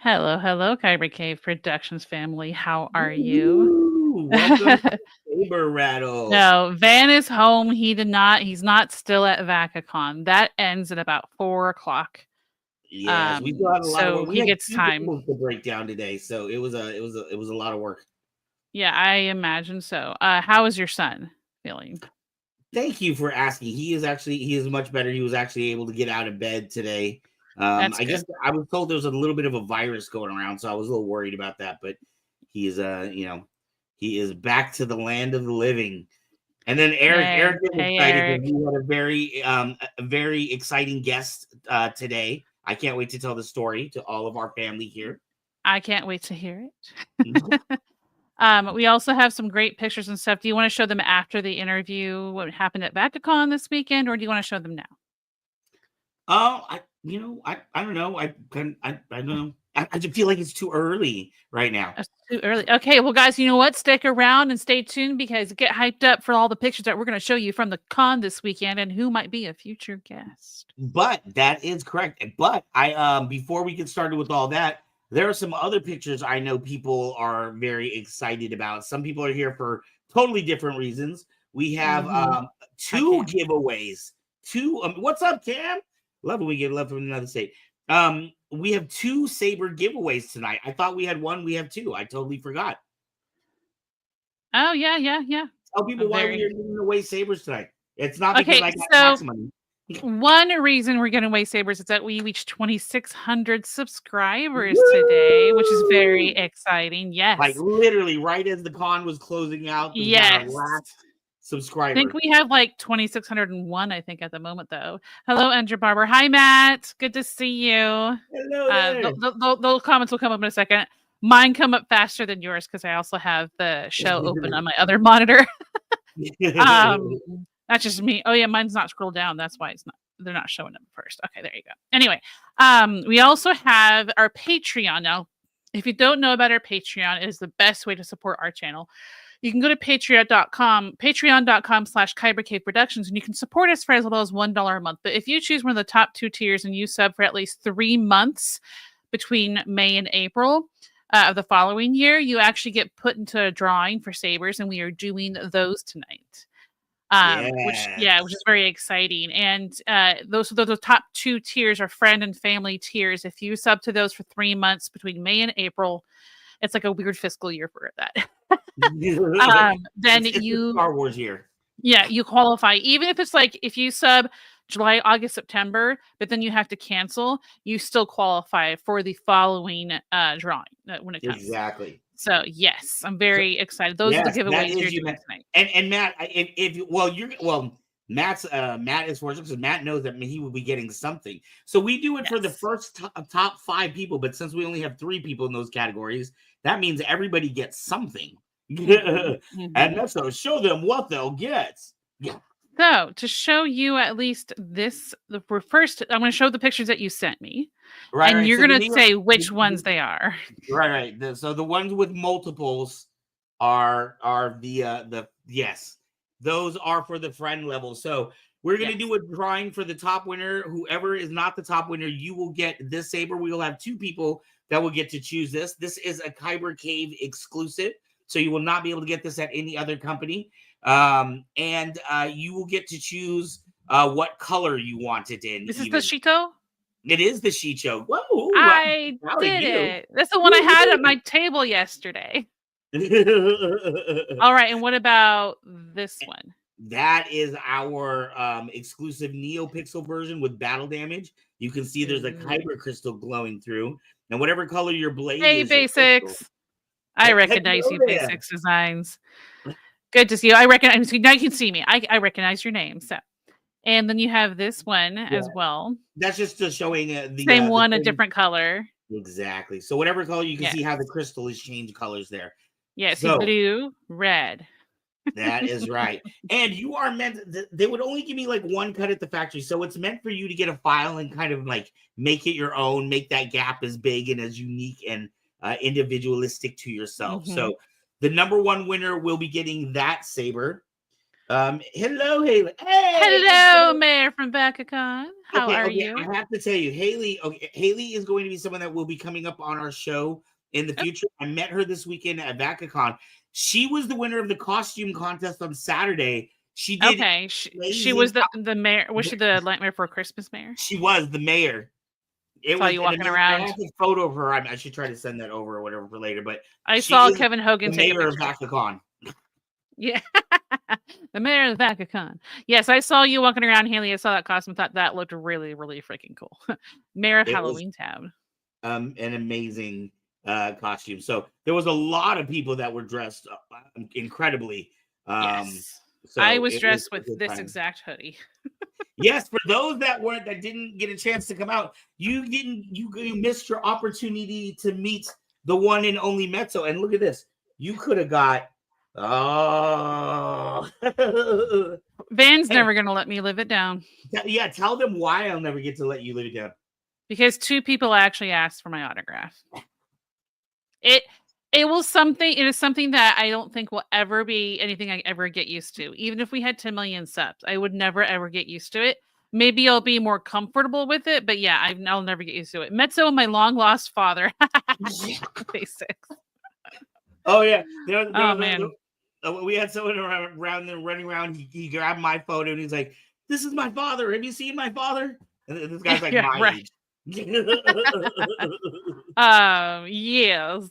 Hello, hello, Kyber Cave Productions family. How are you? Woo! Welcome to Saber Rattle. No, Van is home. He's not still at VacaCon. That ends at about 4 o'clock. Yes, we still had a lot of So work. We he had gets two time. tables to break down today, so it was a lot of work. Yeah, I imagine so. How is your son feeling? Thank you for asking. He is much better. He was actually able to get out of bed today. That's I good. guess I was told there was a little bit of a virus going around, so I was a little worried about that. But he is he is back to the land of the living. And then Yay. Eric is Hey, excited because Eric. we had a very exciting guest today. I can't wait to tell the story to all of our family here. I can't wait to hear it. We also have some great pictures and stuff. Do you want to show them after the interview what happened at VacaCon this weekend, or do you want to show them now? Oh, I don't know. I don't know. I just feel like it's too early right now. That's too early. Okay, well, guys, you know what? Stick around and stay tuned because get hyped up for all the pictures that we're going to show you from the con this weekend and who might be a future guest. But that is correct. But I before we get started with all that, there are some other pictures I know people are very excited about. Some people are here for totally different reasons. We have Hi, two Cam. giveaways. Two what's up, Cam? Love when we get love from another state. We have two Saber giveaways tonight. I thought we had one, we have two. I totally forgot. Oh, yeah. Tell people I'm why we very are giving away Sabers tonight. It's not because okay. I got So tax money. one reason we're giving away sabers is that we reached 2,600 subscribers today, which is very Woo! exciting. Like Yes, literally right as the con was closing out, we got our yes. last I think subscriber. we have like 2,601, I think, at the moment, though. Hello, Andrew Barber. Hi, Matt. Good to see you. Hello there. Those comments will come up in a second. Mine come up faster than yours because I also have the show open on my other monitor. um, that's just me. Oh yeah, mine's not scrolled down. That's why it's not. They're not showing up first. Okay, there you go. Anyway, we also have our Patreon now. If you don't know about our Patreon, it is the best way to support our channel. You can go to patreon.com/Kyber Cave Productions, and you can support us for as little as $1 a month. But if you choose one of the top 2 tiers and you sub for at least 3 months between May and April of the following year, you actually get put into a drawing for Sabers, and we are doing those tonight. Which Yes. is very exciting. And those the top 2 tiers are friend and family tiers. If you sub to those for 3 months between May and April, it's like a weird fiscal year for that. Then It's the you Star Wars year. you qualify. Even if it's like if you sub July, August, September, but then you have to cancel, you still qualify for the following drawing when it comes. Exactly. So yes, I'm So very excited. Those are the yes, that giveaways is you're you, doing Matt. tonight. And Matt, if you well, you're well, Matt is fortunate because Matt knows that he will be getting something. So we do it for the Yes. first top 5 people, but since we only have 3 people in those categories, that means everybody gets something. Mhm, And mhm. that's so show them what they'll get. Yeah. So to show you at least first, I'm going to show the pictures that you sent me, and Right. you're So the going to Neo, say which ones they are. right. So the ones with multiples are the yes, those are for the friend level. So we're gonna Yes. do a drawing for the top winner. Whoever is not the top winner, you will get this saber. We will have 2 people that will get to choose this. This is a Kyber Cave exclusive, so you will not be able to get this at any other company. And you will get to choose what color you want it in. This is the Even Shito. it is the Shicho. Whoa, wow, I proud of did you. it. That's the one I had at my table yesterday. All right, and what about this one? That is our exclusive NeoPixel version with battle damage. You can see there's a Ooh. Kyber crystal glowing through, and whatever color your blade Hey, is, your crystal. Basics. I recognize Hello you, there. Basics Designs. Good to see you. I recognize. Now you can see me. I recognize your name. So, and then you have this one Yeah, as well. that's just showing Same the one, a thing. different color. Exactly. So whatever color you can see how the Yes. crystal is changed colors there. Yeah, see So blue, red. that is right. And you are meant, they would only give me like one cut at the factory. So it's meant for you to get a file and kind of like make it your own, make that gap as big and as unique and individualistic to yourself. Mhm. So the number 1 winner will be getting that saber. Hello, Haley. Hey, Hello, Mayor from BackaCon. How okay, are okay. you? I have to tell you, Haley. Okay, Haley is going to be someone that will be coming up on our show in the Oh, future. I met her this weekend at VacaCon. She was the winner of the costume contest on Saturday. She did okay. She amazing. was the mayor. Was she the Nightmare Before Christmas mayor? She was the mayor. It Saw was you an walking amazing. I around. have a photo of her. I should try to send that over or whatever for later. But I she saw is Kevin Hogan the take a mayor of picture. VacaCon. Yeah, the mayor of BackaCon. Yes, I saw you walking around, Haley. I saw that costume. Thought that looked really, really freaking cool. Mayor of It was Halloween Town. an amazing costume. So there was a lot of people that were dressed incredibly. Um, Yes, I so was it was dressed a with good this time. exact hoodie. Yes, for those that didn't get a chance to come out, you missed your opportunity to meet the one and only Mezzo. And look at this, you could have got oh Van's hey, never gonna let me live it down. yeah, tell them why I'll never get to let you live it down. Because 2 people actually asked for my autograph. It it was something it is something that I don't think will ever be anything I ever get used to. Even if we had 10 million subs, I would never ever get used to it. Maybe I'll be more comfortable with it, but yeah, I'll never get used to it. Mezzo and my long lost father. Basics. Oh yeah, there Oh was man. we had someone around there running around. He grabbed my photo and he's like, "This is my father. Have you seen my father?" And this guy's like Yeah, my right. age. Yes.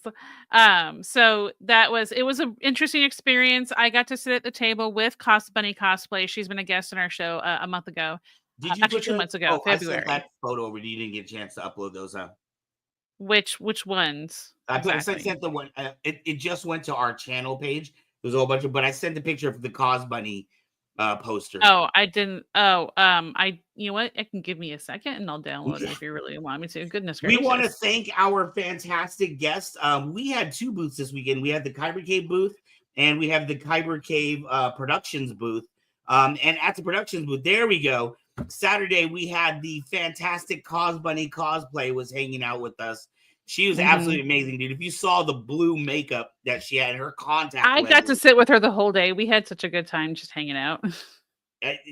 So it was an interesting experience. I got to sit at the table with Bunny Cosplay. She's been a guest in our show a month ago. Did you Actually put 2 the? months ago, Oh, I sent February. that photo over. You didn't get a chance to upload those. Which ones I exactly? sent the one. It just went to our channel page. There's a whole bunch of, but I sent the picture of the Cos Bunny poster. Oh, I didn't. You know what? It can give me a second and I'll download it if you really want me to. Goodness We want to gracious. thank our fantastic guests. We had 2 booths this weekend. We had the Kyber Cave booth and we have the Kyber Cave Productions booth. And at the Productions booth, there we go. Saturday, we had the fantastic Cos Bunny Cosplay was hanging out with us. She was Mhm. absolutely amazing, dude. If you saw the blue makeup that she had, her contact I got to lenses, sit with her the whole day. We had such a good time just hanging out.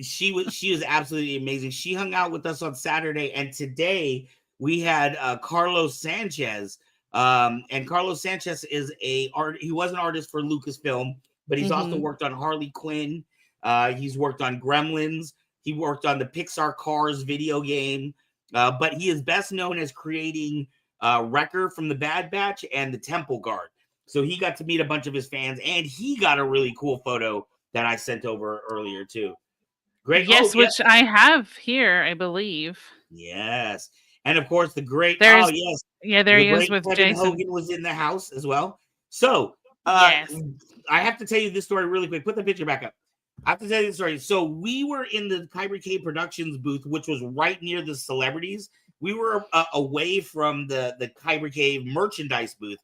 she was absolutely amazing. She hung out with us on Saturday, and today we had Carlos Sanchez. And Carlos Sanchez is he was an artist for Lucasfilm, but he's also Mhm. worked on Harley Quinn. He's worked on Gremlins. He worked on the Pixar Cars video game. But he is best known as creating Wrecker from the Bad Batch and the Temple Guard. So he got to meet a bunch of his fans, and he got a really cool photo that I sent over earlier too. Great. Oh, Yes, yeah. which I have here, I believe. Yes. And of course, There's yes, there the he is great with Kevin Jason. Hogan was in the house as well. So, Yes. I have to tell you this story really quick. Put the picture back up. I have to tell you the story. So, we were in the Kyber Cave Productions booth, which was right near the celebrities. We were away from the Kyber Cave merchandise booth.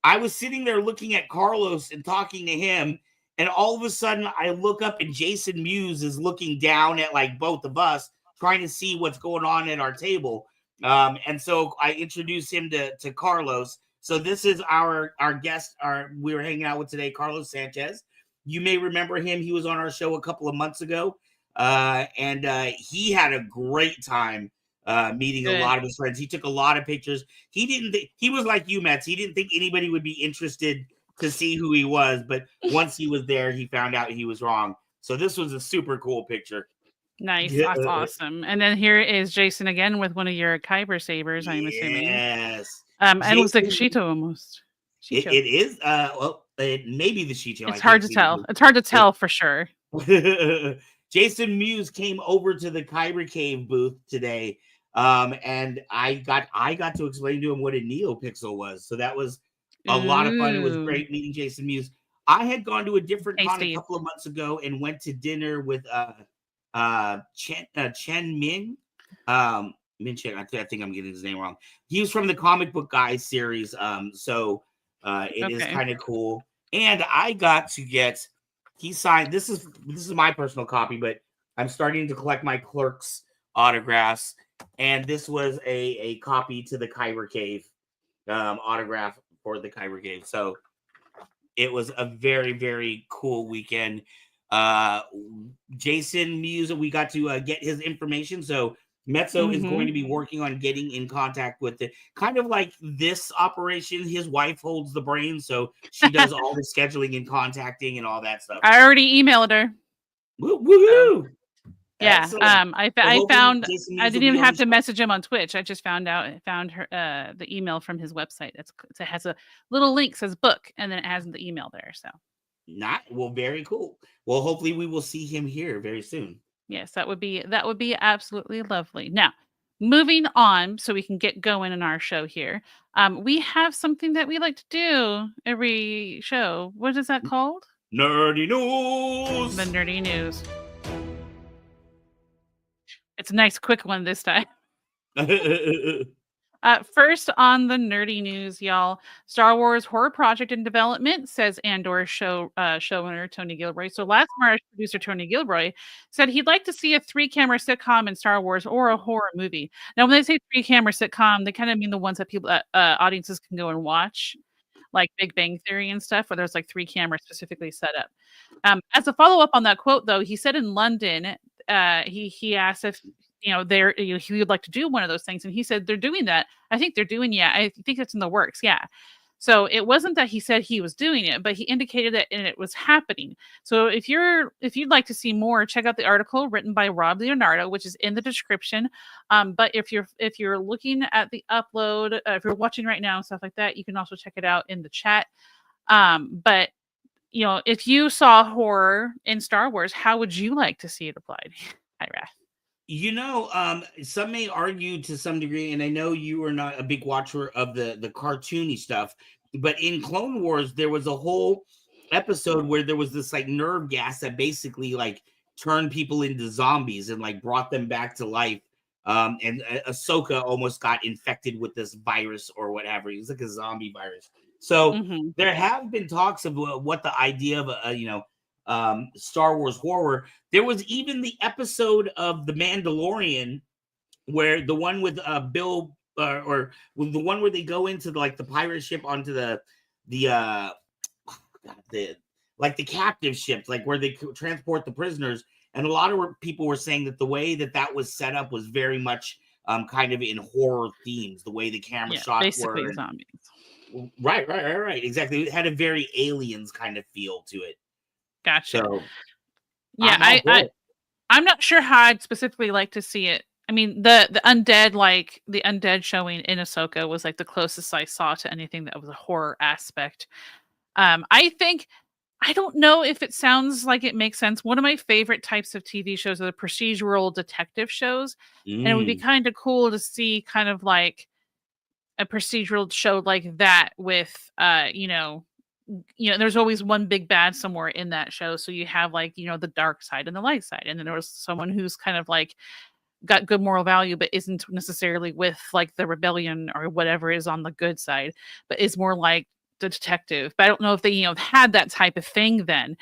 I was sitting there looking at Carlos and talking to him, and all of a sudden I look up and Jason Mewes is looking down at like both of us, trying to see what's going on at our table. And so I introduced him to Carlos. So this is our guest. We were hanging out with today, Carlos Sanchez. You may remember him. He was on our show a couple of months ago, and he had a great time meeting a Good. lot of his friends. He took a lot of pictures. He didn't he was like you, Mets. He didn't think anybody would be interested to see who he was, but once he was there, he found out he was wrong. So this was a super cool picture. Nice. Yeah. That's awesome. And then here is Jason again with one of your Kyber sabers, I'm assuming. Yes. And it looks like a Jason, Cheeto almost. Cheeto. it is well, it may be the Cheeto. I It's hard can't to see tell. It's hard to it. tell for sure. Jason Mewes came over to the Kyber Cave booth today. And I got to explain to him what a NeoPixel was. So that was a lot of fun. It was Ooh. great meeting Jason Mewes. I had gone to a different con a Tasty. couple of months ago and went to dinner with Chen Min. Min Chen, I think I'm getting his name wrong. He was from the Comic Book Guys series. So it is Okay. kind of cool. And I got to get he signed this is my personal copy, but I'm starting to collect my clerks autographs, and this was a copy to the Kyber Cave autograph for the Kyber Cave. So it was a very, very cool weekend. Jason Muse, we got to get his information. So Mezzo is going to be working on getting in contact with it. Kind of like this operation, his wife holds the brain, so she does all the scheduling and contacting and all that stuff. I already emailed her. Woo-hoo! So, yeah. Excellent. I found I didn't even have to message him on Twitch. I just found her the email from his website. It has a little link, says book, and then it has the email there. So very cool. Well, hopefully we will see him here very soon. Yes, that would be absolutely lovely. Now, moving on, so we can get going in our show here. We have something that we like to do every show. What is that called? Nerdy news. The nerdy news. It's a nice, quick one this time. First on the nerdy news, y'all. Star Wars horror project in development, says Andor showrunner Tony Gilroy. So last March, producer Tony Gilroy said he'd like to see a 3-camera sitcom in Star Wars or a horror movie. Now, when they say 3-camera sitcom, they kind of mean the ones that people, audiences can go and watch, like Big Bang Theory and stuff, where there's like 3 cameras specifically set up. As a follow-up on that quote, though, he said in London, he asked if he would like to do one of those things, and he said they're doing that. I think they're doing, I think it's in the works, yeah. So it wasn't that he said he was doing it, but he indicated that it was happening. So if you'd like to see more, check out the article written by Rob Leonardo, which is in the description. But if you're looking at the upload, if you're watching right now and stuff like that, you can also check it out in the chat. But if you saw horror in Star Wars, how would you like to see it applied? Hi, Raph. Some may argue to some degree, and I know you are not a big watcher of the cartoony stuff, but in Clone Wars, there was a whole episode where there was this like nerve gas that basically like turned people into zombies and like brought them back to life. And Ahsoka almost got infected with this virus or whatever. It was like a zombie virus. So there have been talks of what the idea of Star Wars horror. There was even the episode of The Mandalorian where the one with Bill or the one where they go into the pirate ship onto the captive ships, like where they transport the prisoners. And a lot of people were saying that the way that was set up was very much kind of in horror themes, the way the camera shots basically were. Zombies. Right. Exactly. It had a very Aliens kind of feel to it. Gotcha. So, yeah, I'm not sure how I'd specifically like to see it. I mean, the undead showing in Ahsoka was like the closest I saw to anything that was a horror aspect. I don't know if it sounds like it makes sense. One of my favorite types of TV shows are the procedural detective shows. And it would be kind of cool to see kind of like a procedural show like that with, there's always one big bad somewhere in that show. So you have the dark side and the light side. And then there was someone who's kind of like got good moral value, but isn't necessarily with like the rebellion or whatever is on the good side, but is more like the detective. But I don't know if they, had that type of thing then.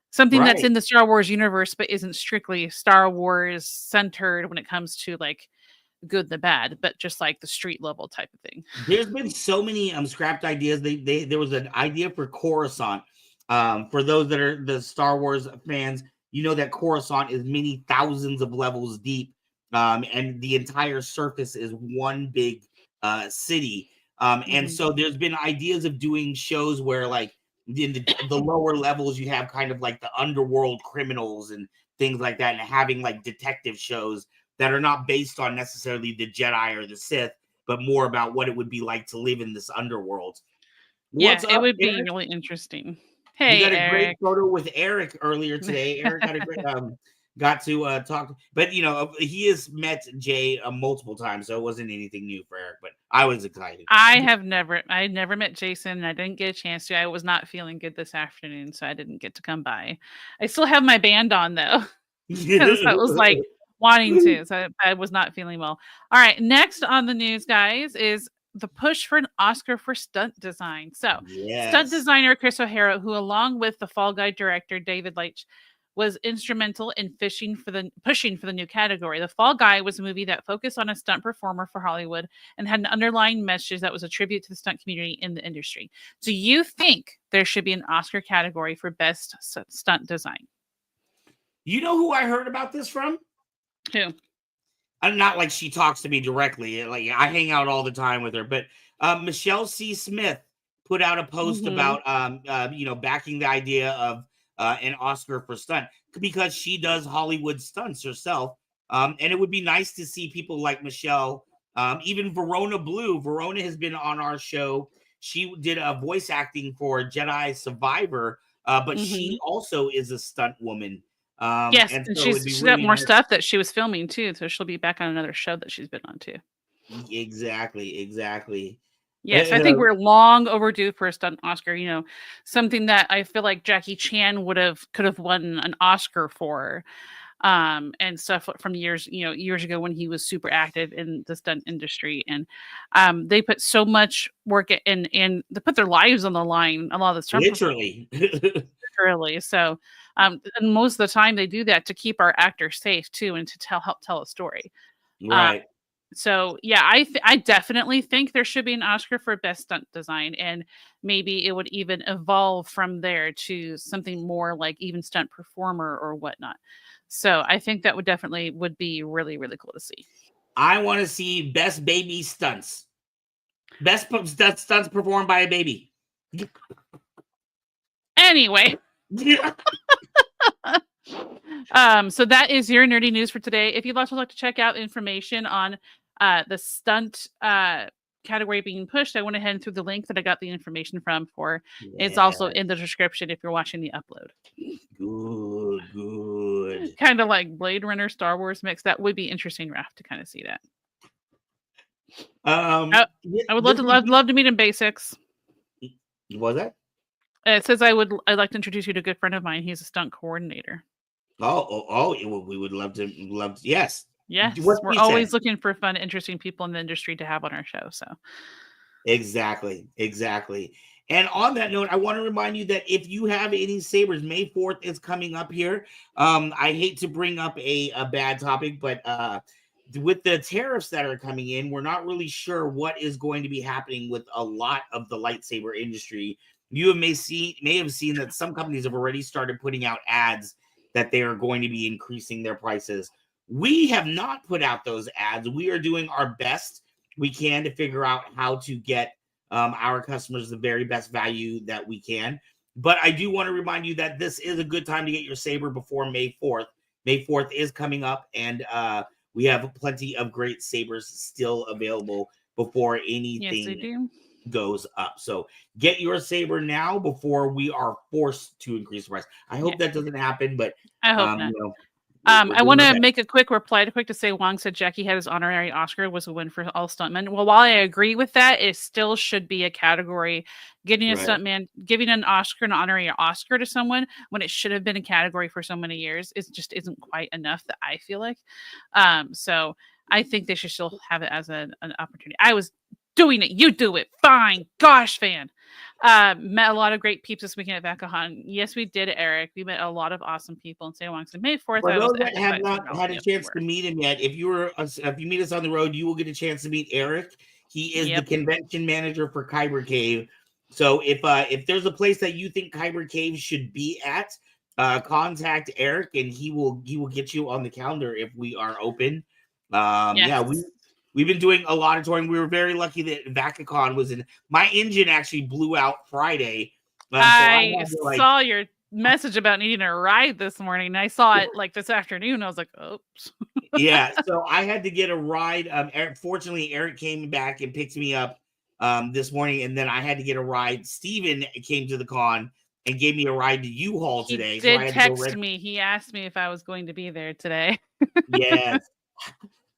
Something that's in the Star Wars universe, but isn't strictly Star Wars centered when it comes to like good and the bad, but just like the street level type of thing. There's been so many scrapped ideas. There was an idea for Coruscant. For those that are the Star Wars fans, that Coruscant is many thousands of levels deep, and the entire surface is one big city. And so there's been ideas of doing shows where like in the lower levels you have kind of like the underworld criminals and things like that, and having like detective shows that are not based on necessarily the Jedi or the Sith, but more about what it would be like to live in this underworld. What's up, it would be really interesting. Hey, you got a Eric. great photo with Eric earlier today. Eric had a great got to talk, but he has met Jay multiple times, so it wasn't anything new for Eric. But I was excited. I never met Jason. I didn't get a chance to. I was not feeling good this afternoon, so I didn't get to come by. I still have my band on though, because I was like wanting to, so I was not feeling well. All right, next on the news, guys, is the push for an Oscar for stunt design. So, stunt designer Chris O'Hara, who along with the Fall Guy director David Leitch, was instrumental in pushing for the new category. The Fall Guy was a movie that focused on a stunt performer for Hollywood and had an underlying message that was a tribute to the stunt community in the industry. Do you think there should be an Oscar category for best stunt design? You know who I heard about this from? Who? I'm not like she talks to me directly. Like I hang out all the time with her, but Michelle C. Smith put out a post about backing the idea of an Oscar for stunt because she does Hollywood stunts herself. And it would be nice to see people like Michelle, even Verona Blue. Verona has been on our show. She did a voice acting for Jedi Survivor, but she also is a stunt woman. Yes, And and so it'd be she's got really more nice. stuff that she was filming too, so she'll be back on another show that she's been on too. Exactly. Yes, I think we're long overdue for a stunt Oscar. You know, something that I feel like Jackie Chan could have won an Oscar for, and stuff from years ago when he was super active in the stunt industry, and they put so much work in, and they put their lives on the line. A lot of the stunt literally. literally. So, and most of the time they do that to keep our actors safe too, and to help tell a story. Right. So yeah, I definitely think there should be an Oscar for best stunt design, and maybe it would even evolve from there to something more like even stunt performer or whatnot. So I think that would be really, really cool to see. I want to see best baby stunts. Best stunts performed by a baby. Anyway. So that is your nerdy news for today. If you'd also like to check out information on the stunt category being pushed, I went ahead and threw the link that I got the information from for. Yeah. It's also in the description if you're watching the upload. Good. Kind of like Blade Runner, Star Wars mix. That would be interesting, Raph, to kind of see that. I would love to meet in basics. Was that? It says I'd like to introduce you to a good friend of mine. He's a stunt coordinator. We would love to. Yes. Yes, we're always looking for fun, interesting people in the industry to have on our show. So, exactly. And on that note, I want to remind you that if you have any sabers, May 4th is coming up here. I hate to bring up a bad topic, but with the tariffs that are coming in, we're not really sure what is going to be happening with a lot of the lightsaber industry. You may have seen that some companies have already started putting out ads that they are going to be increasing their prices. We have not put out those ads. We are doing our best we can to figure out how to get our customers the very best value that we can. But I do want to remind you that this is a good time to get your Saber before May 4th. May 4th is coming up, and we have plenty of great Sabers still available before anything goes up. So get your Saber now before we are forced to increase the price. I hope that doesn't happen, but I hope not. I want to make a quick reply to say Wong said Jackie had his honorary Oscar was a win for all stuntmen. Well, while I agree with that, it still should be a category. Getting a stuntman, giving an Oscar, an honorary Oscar to someone when it should have been a category for so many years, it just isn't quite enough that I feel like. So I think they should still have it as an opportunity. I was doing it. You do it. Fine. Gosh, fan. Met a lot of great peeps this weekend at VacaCon. Yes, we did, Eric. We met a lot of awesome people in St. Wong's. May 4th, for those that have not had a chance to meet him yet, if you meet us on the road, you will get a chance to meet Eric. He is the convention manager for Kyber Cave. So if there's a place that you think Kyber Cave should be at, contact Eric and he will get you on the calendar if we are open. We've been doing a lot of touring. We were very lucky that VacaCon was in. My engine actually blew out Friday. I saw your message about needing a ride this morning. I saw it like this afternoon. I was like, oops. Yeah, so I had to get a ride. Fortunately, Eric came back and picked me up this morning, and then I had to get a ride. Steven came to the con and gave me a ride to U-Haul today. He did text me. He asked me if I was going to be there today. Yes.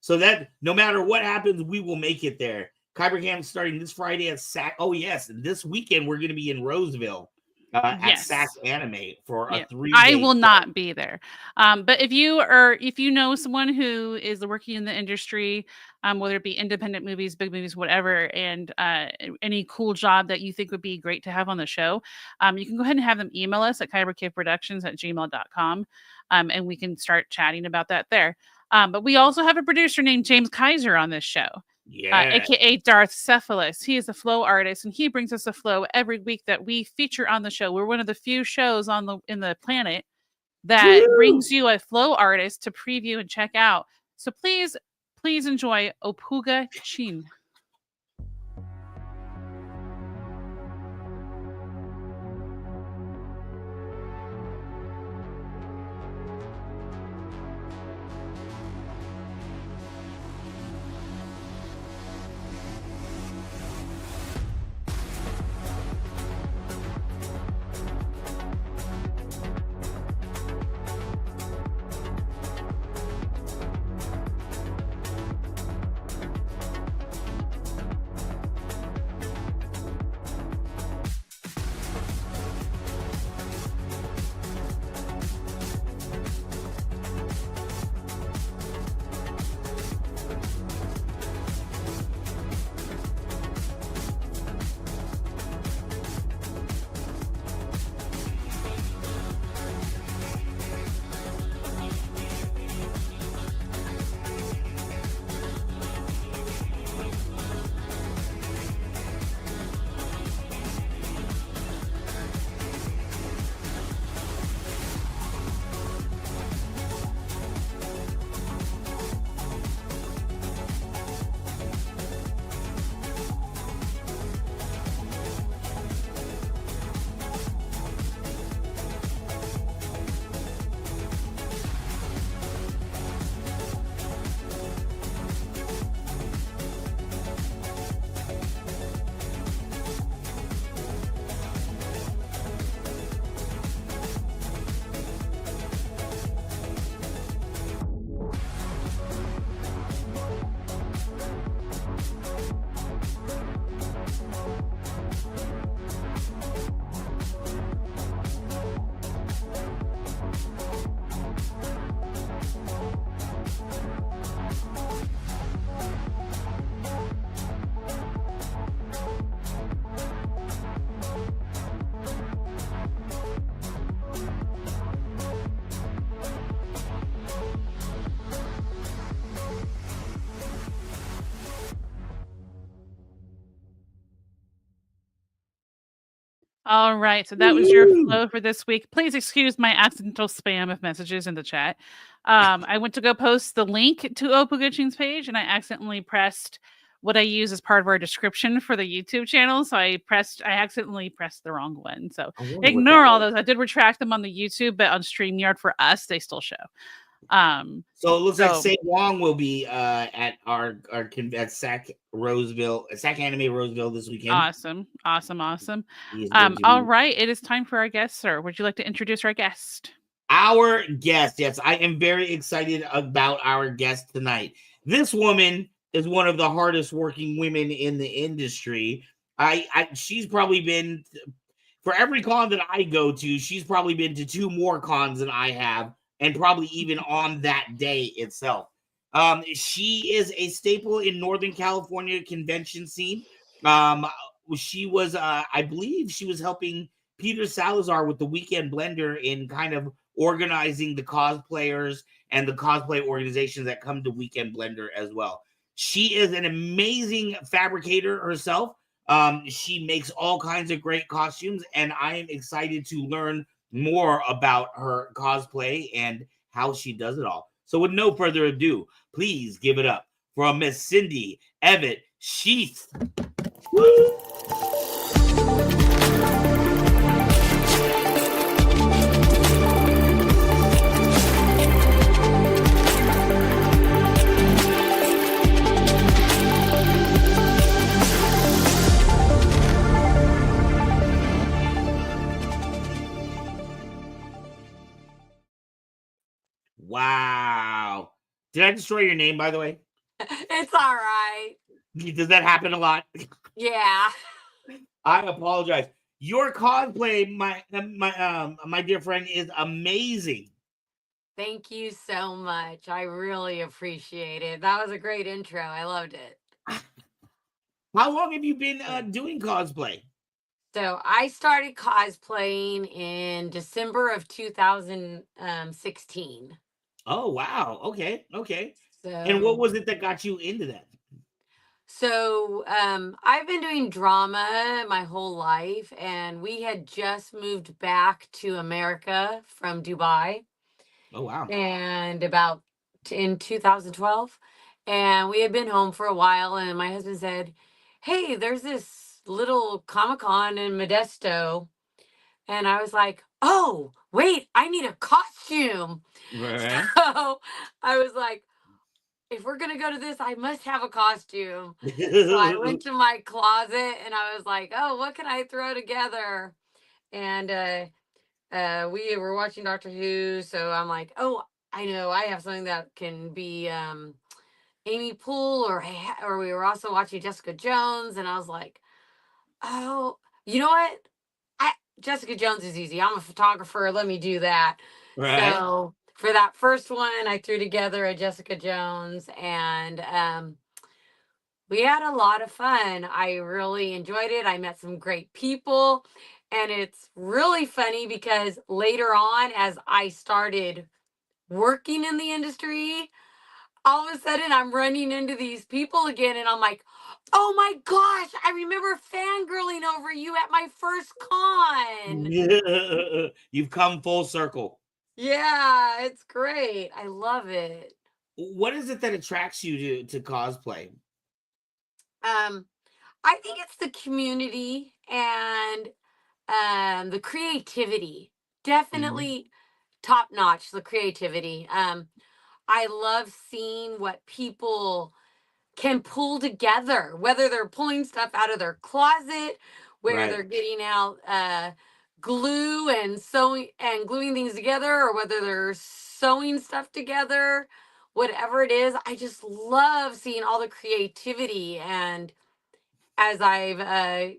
So that no matter what happens, we will make it there. Kyber Cave starting this Friday at SAC. Oh, yes. This weekend, we're going to be in Roseville at SAC Anime for a 3-day. I will not be there. But if you know someone who is working in the industry, whether it be independent movies, big movies, whatever, and any cool job that you think would be great to have on the show, you can go ahead and have them email us at kybercaveproductions@gmail.com, and we can start chatting about that there. But we also have a producer named James Kaiser on this show, aka Darth Cephalus. He is a flow artist, and he brings us a flow every week that we feature on the show. We're one of the few shows in the planet that brings you a flow artist to preview and check out. So please enjoy Opuga Chin. All right, so that was your flow for this week. Please excuse my accidental spam of messages in the chat. I went to go post the link to Opuguchin's page, and I accidentally pressed what I use as part of our description for the YouTube channel. So I accidentally pressed the wrong one. So ignore all those. I did retract them on the YouTube, but on StreamYard for us, they still show. So it looks like Say Wong will be at our at SAC Anime Roseville this weekend. Awesome. All right, it is time for our guest, sir. Would you like to introduce our guest? Our guest, yes, I am very excited about our guest tonight. This woman is one of the hardest working women in the industry. She's probably been, for every con that I go to, she's probably been to 2 more cons than I have, and probably even on that day itself. She is a staple in Northern California convention scene. She was, I believe she was helping Peter Salazar with the Weekend Blender in kind of organizing the cosplayers and the cosplay organizations that come to Weekend Blender as well. She is an amazing fabricator herself. She makes all kinds of great costumes, and I am excited to learn more about her cosplay and how she does it all. So with no further ado, please give it up for Miss Sindi Evitt Sheth. Woo! Wow. Did I destroy your name, by the way? It's all right. Does that happen a lot? Yeah. I apologize. Your cosplay, my dear friend, is amazing. Thank you so much. I really appreciate it. That was a great intro. I loved it. How long have you been doing cosplay? So I started cosplaying in December of 2016. Oh, wow. Okay. So, and what was it that got you into that? So I've been doing drama my whole life, and we had just moved back to America from Dubai. Oh, wow. and about in 2012, and we had been home for a while, and my husband said, "Hey, there's this little Comic-Con in Modesto." And I was like, "Oh, wait, I need a costume." Right. So I was like, if we're gonna go to this, I must have a costume. So I went to my closet and I was like, "Oh, what can I throw together?" And we were watching Doctor Who, so I'm like, "Oh, I know, I have something that can be Amy Poole, or we were also watching Jessica Jones, and I was like, oh, you know what? Jessica Jones is easy. I'm a photographer. Let me do that." Right. So for that first one, I threw together a Jessica Jones, and we had a lot of fun. I really enjoyed it. I met some great people, and it's really funny because later on, as I started working in the industry, all of a sudden I'm running into these people again, and I'm like, "Oh my gosh, I remember fangirling over you at my first con." You've come full circle. Yeah, it's great. I love it. What is it that attracts you to cosplay? Um, I think it's the community and the creativity. Mhm. Definitely top notch, the creativity. I love seeing what people can pull together, whether they're pulling stuff out of their closet, where Right. they're getting out glue and sewing and gluing things together, or whether they're sewing stuff together, whatever it is. I just love seeing all the creativity. And as I've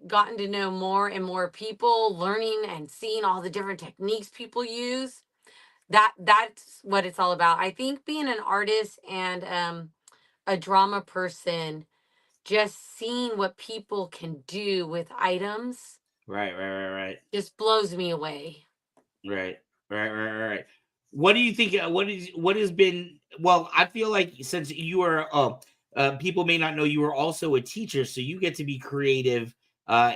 gotten to know more and more people, learning and seeing all the different techniques people use, that's what it's all about. I think being an artist and a drama person, just seeing what people can do with items Right. just blows me away. Right. Right. What do you think? What has been? Well, I feel like since you are, people may not know you are also a teacher, so you get to be creative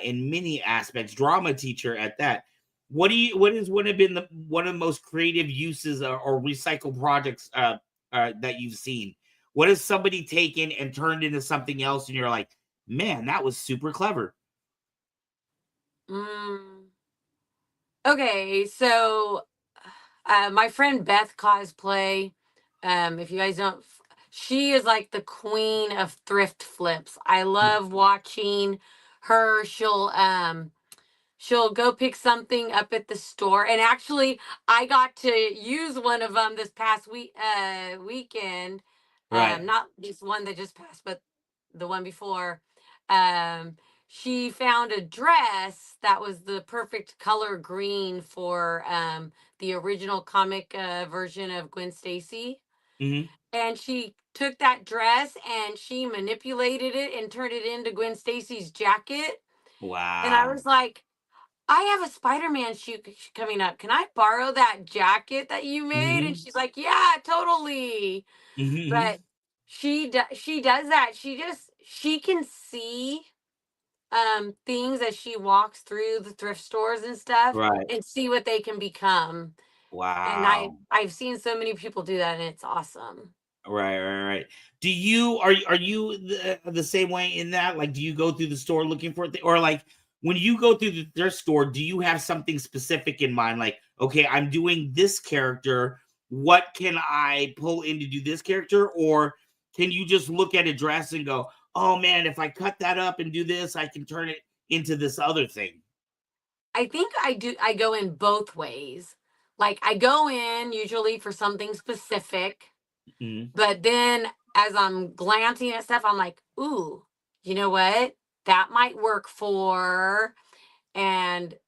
in many aspects. Drama teacher at that. What do you? What is what have been one of the most creative uses or recycle projects that you've seen? What has somebody taken and turned into something else, and you're like, man, that was super clever. Mm. Okay, so my friend Beth Cosplay, if you guys don't, she is like the queen of thrift flips. I love watching her. She'll go pick something up at the store, and actually I got to use one of them this past weekend. Right. Not this one that just passed, but the one before. um she found a dress that was the perfect color green for the original comic version of Gwen Stacy, Hmm. and she took that dress and she manipulated it and turned it into Gwen Stacy's jacket. And I Wow. was like, "I have a Spider-Man shoot coming up. Can I borrow that jacket that you made?" And Hmm. she's like, "Yeah, totally." But Hmm. she does that. She can see things as she walks through the thrift stores and stuff, Right. and see what they can become. And Wow. I've seen so many people do that, and it's awesome. Right. Do you are you the same way in that? Like, do you go through the store looking for it, or like when you go through their store, do you have something specific in mind? Like, okay, I'm doing this character. What can I pull in to do this character? Or can you just look at a dress and go, oh man, if I cut that up and do this, I can turn it into this other thing? I think I go in both ways. Like, I go in usually for something specific, Mhm. but then as I'm glancing at stuff, I'm like, "Ooh, you know what? That might work for." And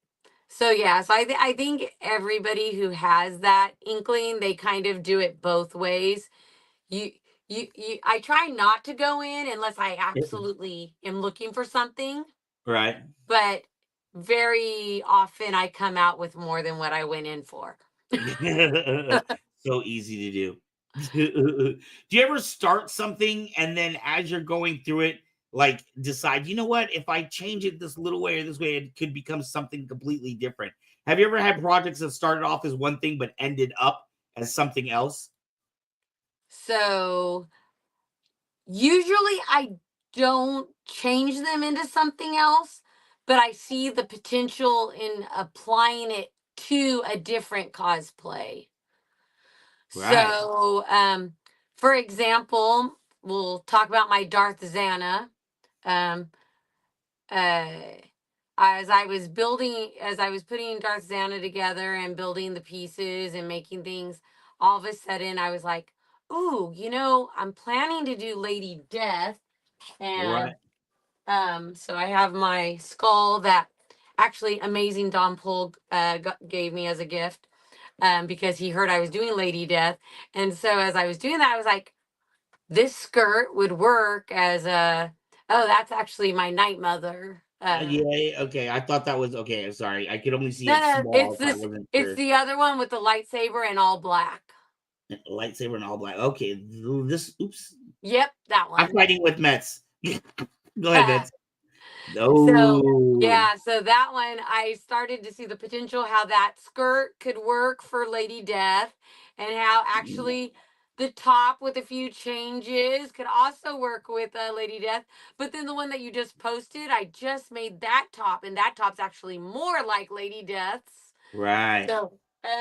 so yeah, so I think everybody who has that inkling, they kind of do it both ways. You I try not to go in unless I absolutely am looking for something, Right. but very often I come out with more than what I went in for. So easy to do. Do you ever start something and then as you're going through it, like decide, you know what, if I change it this little way or this way, it could become something completely different? Have you ever had projects that started off as one thing but ended up as something else? So usually I don't change them into something else, but I see the potential in applying it to a different cosplay. Right. So, for example, we'll talk about my Darth Zana. Um, uh, as I was putting Darth Zana together and building the pieces and making things, all of a sudden I was like, "Ooh, I'm planning to do Lady Death," Right. and so I have my skull that actually amazing Don Pohl gave me as a gift, because he heard I was doing Lady Death, and so as I was doing that, I was like, this skirt would work as a, oh, that's actually my Night Mother. Yeah. Okay. I thought that was okay. I'm sorry. I could only see No, it no, it's small, so I this. wasn't It's sure. the other one with the lightsaber and all black. Lightsaber and all black. Okay. This. Oops. Yep, that I'm one. fighting with Mets. Go ahead, Mets. So No. yeah, so that one I started to see the potential how that skirt could work for Lady Death, and how actually the top with a few changes could also work with Lady Death. But then the one that you just posted, I just made that top, and that top's actually more like Lady Death's. Right. So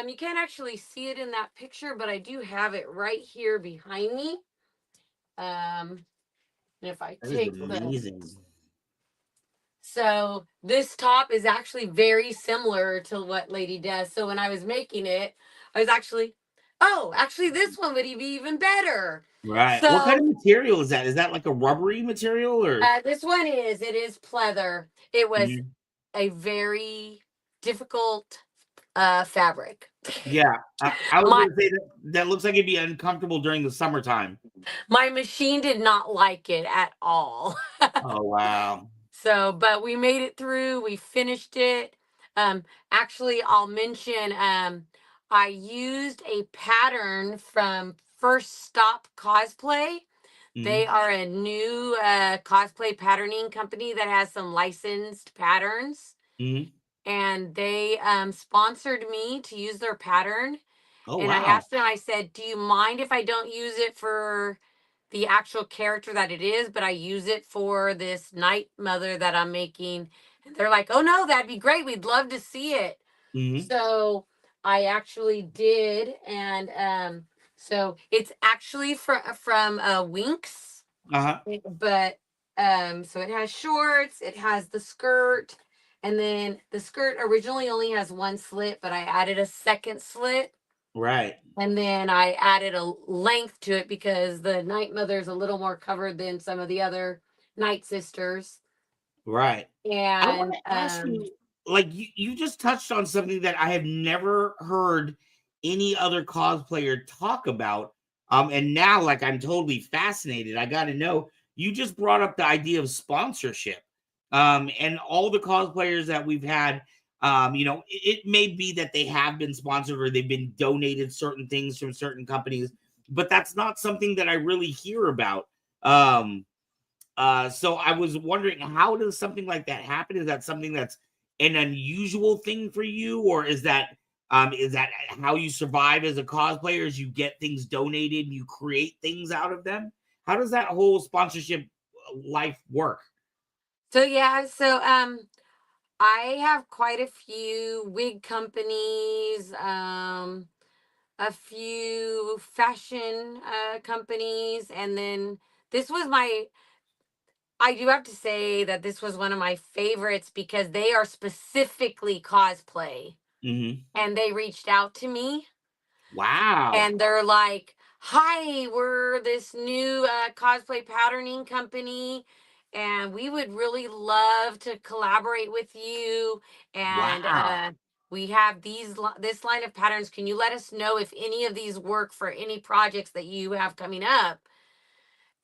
you can't actually see it in that picture, but I do have it right here behind me. And if I That is take the amazing. So this top is actually very similar to what Lady does. So when I was making it, I was actually, oh, actually this one would be even better. Right. What kind So of material is that? Is that like a rubbery material or? this one it is pleather. It was Mhm. a very difficult fabric. Yeah. I was my gonna say that looks like it'd be uncomfortable during the summertime. my machine did not like it at all. Oh wow. So, but we made it through. We finished it. Actually, I'll mention I used a pattern from First Stop Cosplay. They Mhm. are a new cosplay patterning company that has some licensed patterns, Mhm. and they sponsored me to use their pattern. Oh And I wow. asked them, I said, "Do you mind if I don't use it for the actual character that it is, but I use it for this Night Mother that I'm making?" And they're like, "Oh no, that'd be great. We'd love to see it." Mhm. So I actually did, and so it's actually from Winx, Uh-huh. but so it has shorts, it has the skirt, and then the skirt originally only has one slit, but I added a second slit. Right. And then I added a length to it because the Night Mother's a little more covered than some of the other Night Sisters. Right. I want And to ask you, like you just touched on something that I have never heard any other cosplayer talk about. And now like I'm totally fascinated. I got to know. You just brought up the idea of sponsorship. And all the cosplayers that we've had, it may be that they have been sponsored or they've been donated certain things from certain companies, but that's not something that I really hear about. Um, so I was wondering, how does something like that happen? Is that something that's an unusual thing for you, or is that how you survive as a cosplayer? Is you get things donated and you create things out of them? How does that whole sponsorship life work? so yeah, so I have quite a few wig companies, a few fashion companies, and then this was my I do have to say that this was one of my favorites because they are specifically cosplay, Hmm. and they reached out to me Wow. and they're like, "Hi, we're this new cosplay patterning company, and we would really love to collaborate with you. And Wow. we have this line of patterns. Can you let us know if any of these work for any projects that you have coming up?"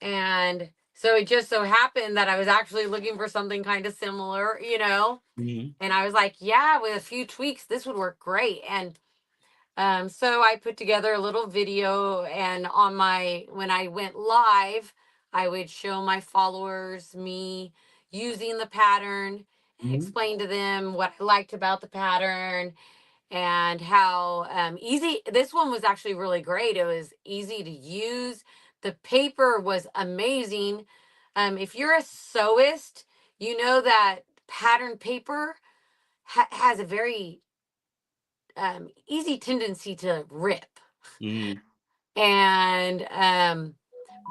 And so it just so happened that I was actually looking for something kind of similar. Hmm. And I was like, "Yeah, with a few tweaks, this would work great." And so I put together a little video, and when I went live, I would show my followers me using the pattern and Hmm. explain to them what I liked about the pattern. and how easy this one was. Actually really great. It was easy to use. The paper was amazing. If you're a sewist, you know that pattern paper has a very easy tendency to rip. Mm. And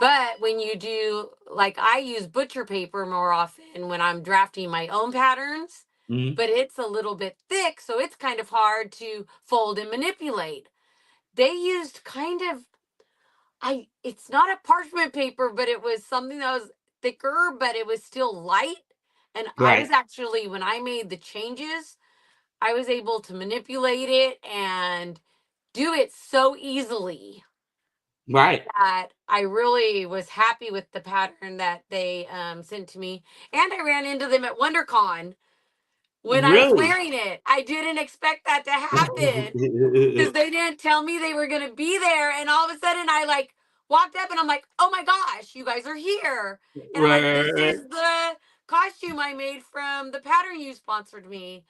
but when you do, like, I use butcher paper more often when I'm drafting my own patterns, Mm. but it's a little bit thick, so it's kind of hard to fold and manipulate. They used kind of, it's not a parchment paper, but it was something that was thicker, but it was still light. And I was Right. actually, when I made the changes, I was able to manipulate it and do it so easily Right. that I really was happy with the pattern that they sent to me. And I ran into them at WonderCon when I was Really? wearing it. I didn't expect that to happen because they didn't tell me they were going to be there. And all of a sudden, I like walked up and I'm like, oh my gosh, you guys are here. And I'm like, this Right. is the costume I made from the pattern you sponsored me.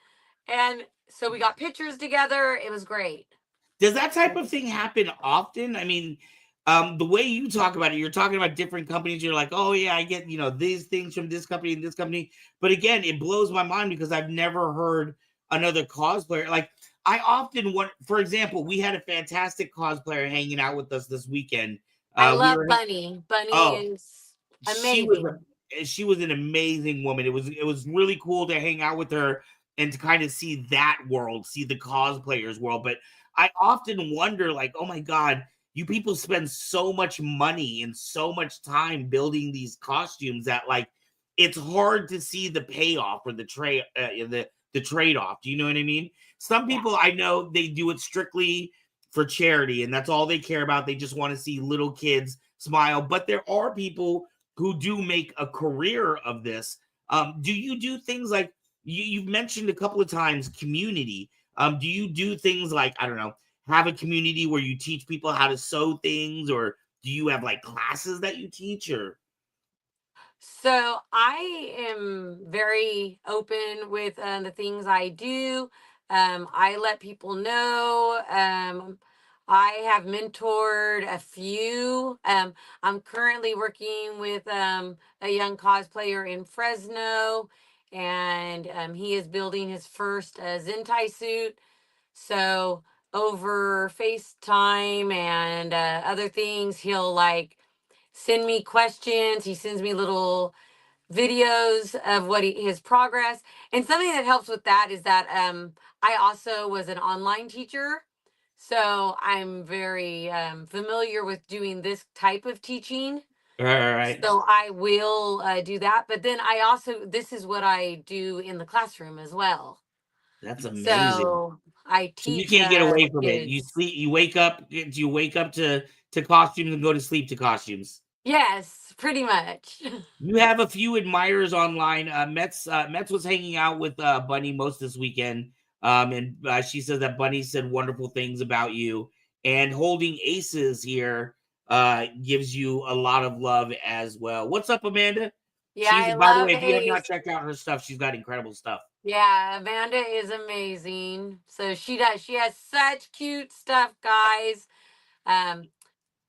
And so we got pictures together. It was great. Does that type of thing happen often? I mean, the way you talk about it, you're talking about different companies. You're like, oh yeah, I get, these things from this company and this company. But again, it blows my mind because I've never heard another cosplayer. Like, I often want, for example, we had a fantastic cosplayer hanging out with us this weekend. I We love were, Bunny. Bunny oh, is she was amazing. she was an amazing woman. It was really cool to hang out with her and to kind of see that world, see the cosplayers world. But I often wonder, like, oh my god, you people spend so much money and so much time building these costumes that, like, it's hard to see the payoff or the trade-off. Do you know what I mean? Some Yeah. people I know, they do it strictly for charity and that's all they care about. They just want to see little kids smile. But there are people who do make a career of this. Do you do things like you've mentioned a couple of times community? Do you do things like, I don't know, have a community where you teach people how to sew things, or do you have like classes that you teach? Or So I am very open with the things I do. I let people know. I have mentored a few. I'm currently working with a young cosplayer in Fresno, and he is building his first Zentai suit. So over FaceTime and other things, he'll like send me questions. He sends me little videos of his progress. And something that helps with that is that I also was an online teacher. So I'm very familiar with doing this type of teaching. all right, So I will do that. But then I also, this is what I do in the classroom as well. that's amazing. So I So you teach can't get away from it. You kids. sleep, you wake up, do you wake up to costumes and go to sleep to costumes? Yes, pretty much. You have a few admirers online. Metz was hanging out with Bunny most this weekend, and she said that Bunny said wonderful things about you. And Holding Aces here gives you a lot of love as well. What's up, Amanda? Yeah, She's, I by the love way, if you have not Ace. checked out her stuff, she's got incredible stuff. Yeah, Amanda is amazing. So she has such cute stuff, guys. Um,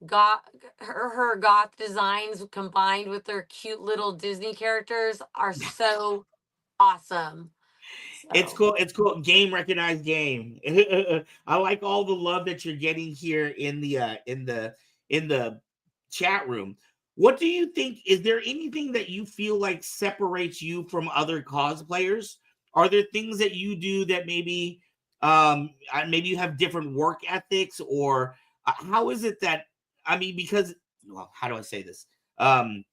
goth her goth designs combined with their cute little Disney characters are so awesome. It's So cool. It's cool. Game recognized game. I like all the love that you're getting here in the chat room. What do you think? Is there anything that you feel like separates you from other cosplayers? Are there things that you do that maybe you have different work ethics, or how is it that, I mean, because, well, how do I say this? Um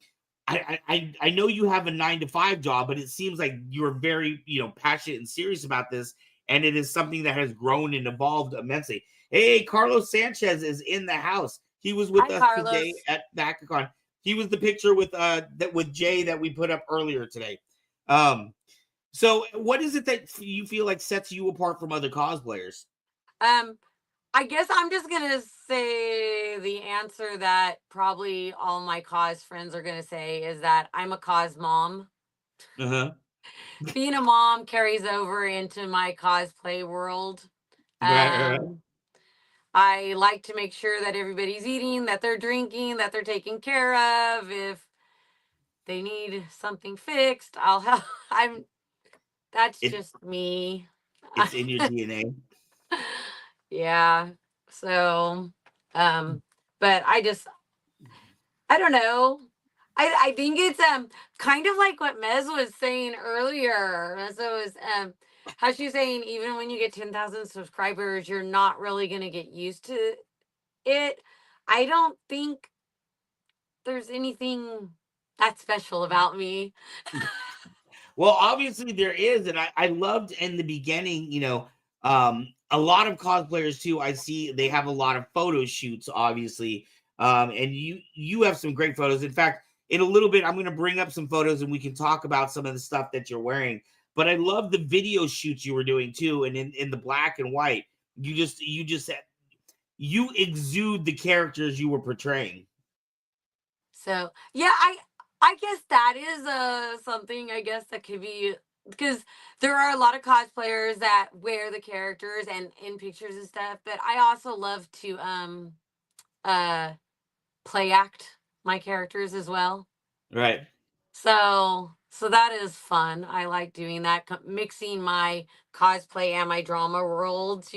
I know you have a 9 to 5 job, but it seems like you're very, passionate and serious about this, and it is something that has grown and evolved immensely. Hey, Carlos Sanchez is in the house. He was with hi, us today Carlos. at BackaCon. He was the picture with Jay that we put up earlier today. Um, so what is it that you feel like sets you apart from other cosplayers? Um, I guess I'm just gonna say the answer that probably all my cause friends are gonna say is that I'm a cause mom. Uh-huh. Being a mom carries over into my cosplay world. Right. I like to make sure that everybody's eating, that they're drinking, that they're taken care of. If they need something fixed, I'll help. That's just me. It's in your DNA. Yeah. So, but I don't know. I think it's kind of like what Mez was saying earlier. Mez was how she's saying even when you get 10,000 subscribers, you're not really gonna get used to it. I don't think there's anything that special about me. Well, obviously there is, and I loved in the beginning, a lot of cosplayers too. I see they have a lot of photo shoots, obviously, and you have some great photos. In fact, in a little bit, I'm going to bring up some photos and we can talk about some of the stuff that you're wearing. But I love the video shoots you were doing too, and in the black and white, you exude the characters you were portraying. So yeah, I guess that is something I guess that could be, because there are a lot of cosplayers that wear the characters and in pictures and stuff, but I also love to uh play act my characters as well. Right. So that is fun. I like doing that, mixing my cosplay and my drama worlds,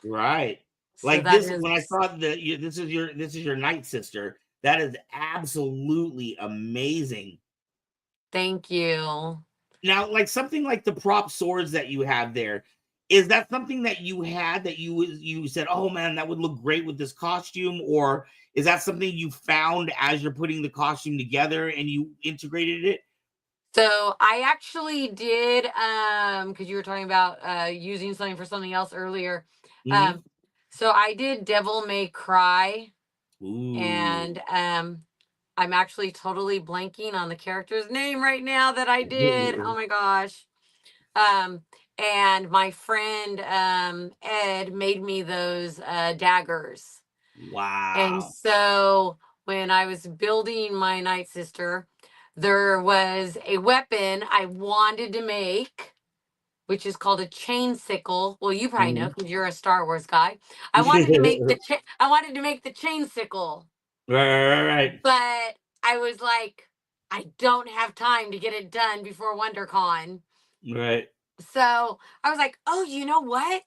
Right. So Like that this, is, when I saw this is your night sister. That is absolutely amazing. thank you. Now, like something like the prop swords that you have there, is that something that you had that you said, oh man, that would look great with this costume, or is that something you found as you're putting the costume together and you integrated it? So I actually did, because you were talking about using something for something else earlier. Mhm. So I did Devil May Cry, Ooh. and I'm actually totally blanking on the character's name right now that I did. Oh my gosh. Um, and my friend Ed made me those daggers. And Wow. so when I was building my Night Sister, there was a weapon I wanted to make, which is called a chain sickle. Well, you probably know Mhm. because you're a Star Wars guy. I wanted to make the chain sickle, Right. but I was like, I don't have time to get it done before WonderCon. Right. So I was like, oh, you know what?